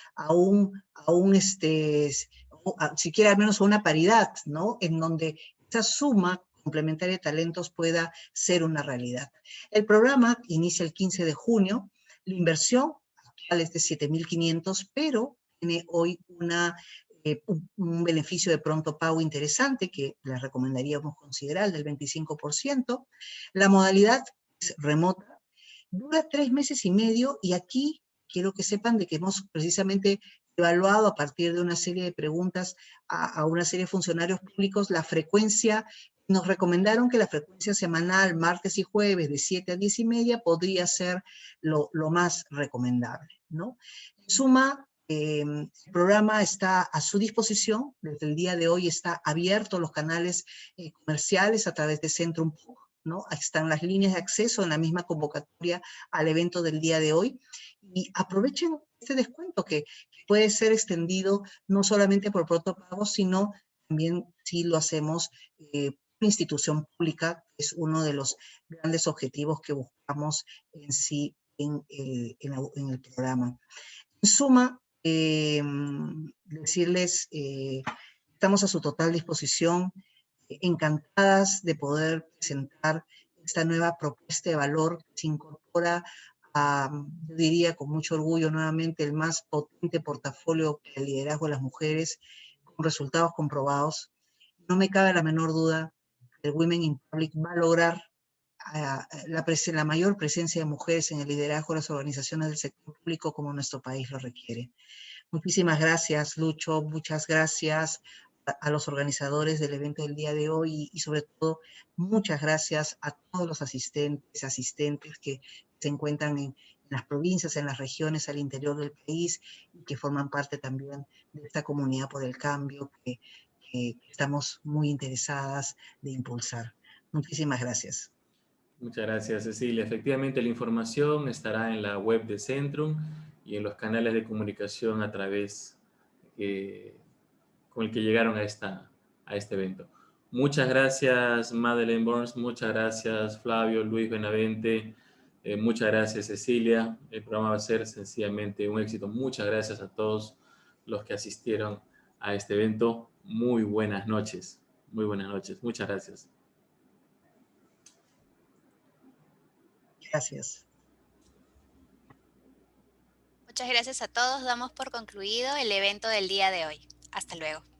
siquiera al menos a una paridad, ¿no?, en donde esa suma complementaria de talentos pueda ser una realidad. El programa inicia el 15 de junio, la inversión actual es de 7.500, pero tiene hoy un beneficio de pronto pago interesante que les recomendaríamos considerar, del 25%. La modalidad es remota, dura 3 meses y medio, y aquí quiero que sepan de que hemos precisamente evaluado a partir de una serie de preguntas a una serie de funcionarios públicos la frecuencia. Nos recomendaron que la frecuencia semanal, martes y jueves, de 7 a 10 y media, podría ser lo más recomendable, ¿no? En suma, el programa está a su disposición. Desde el día de hoy está abierto los canales comerciales a través de Centrum, ¿no? Ahí están las líneas de acceso en la misma convocatoria al evento del día de hoy. Y aprovechen este descuento que puede ser extendido no solamente por protopago, sino también si lo hacemos una institución pública, que es uno de los grandes objetivos que buscamos en sí en el programa. En suma, decirles, estamos a su total disposición, encantadas de poder presentar esta nueva propuesta de valor que se incorpora a, yo diría con mucho orgullo nuevamente, el más potente portafolio de liderazgo de las mujeres, con resultados comprobados. No me cabe la menor duda que el Women in Public va a lograr la mayor presencia de mujeres en el liderazgo de las organizaciones del sector público como nuestro país lo requiere. Muchísimas gracias, Lucho, muchas gracias a los organizadores del evento del día de hoy y sobre todo muchas gracias a todos los asistentes que se encuentran en las provincias, en las regiones, al interior del país y que forman parte también de esta comunidad por el cambio que estamos muy interesadas de impulsar. Muchísimas gracias. Muchas gracias, Cecilia. Efectivamente, la información estará en la web de Centrum y en los canales de comunicación a través con el que llegaron a este evento. Muchas gracias, Madeleine Burns. Muchas gracias, Flavio, Luis Benavente. Muchas gracias, Cecilia. El programa va a ser sencillamente un éxito. Muchas gracias a todos los que asistieron a este evento. Muy buenas noches. Muy buenas noches. Muchas gracias. Gracias. Muchas gracias a todos. Damos por concluido el evento del día de hoy. Hasta luego.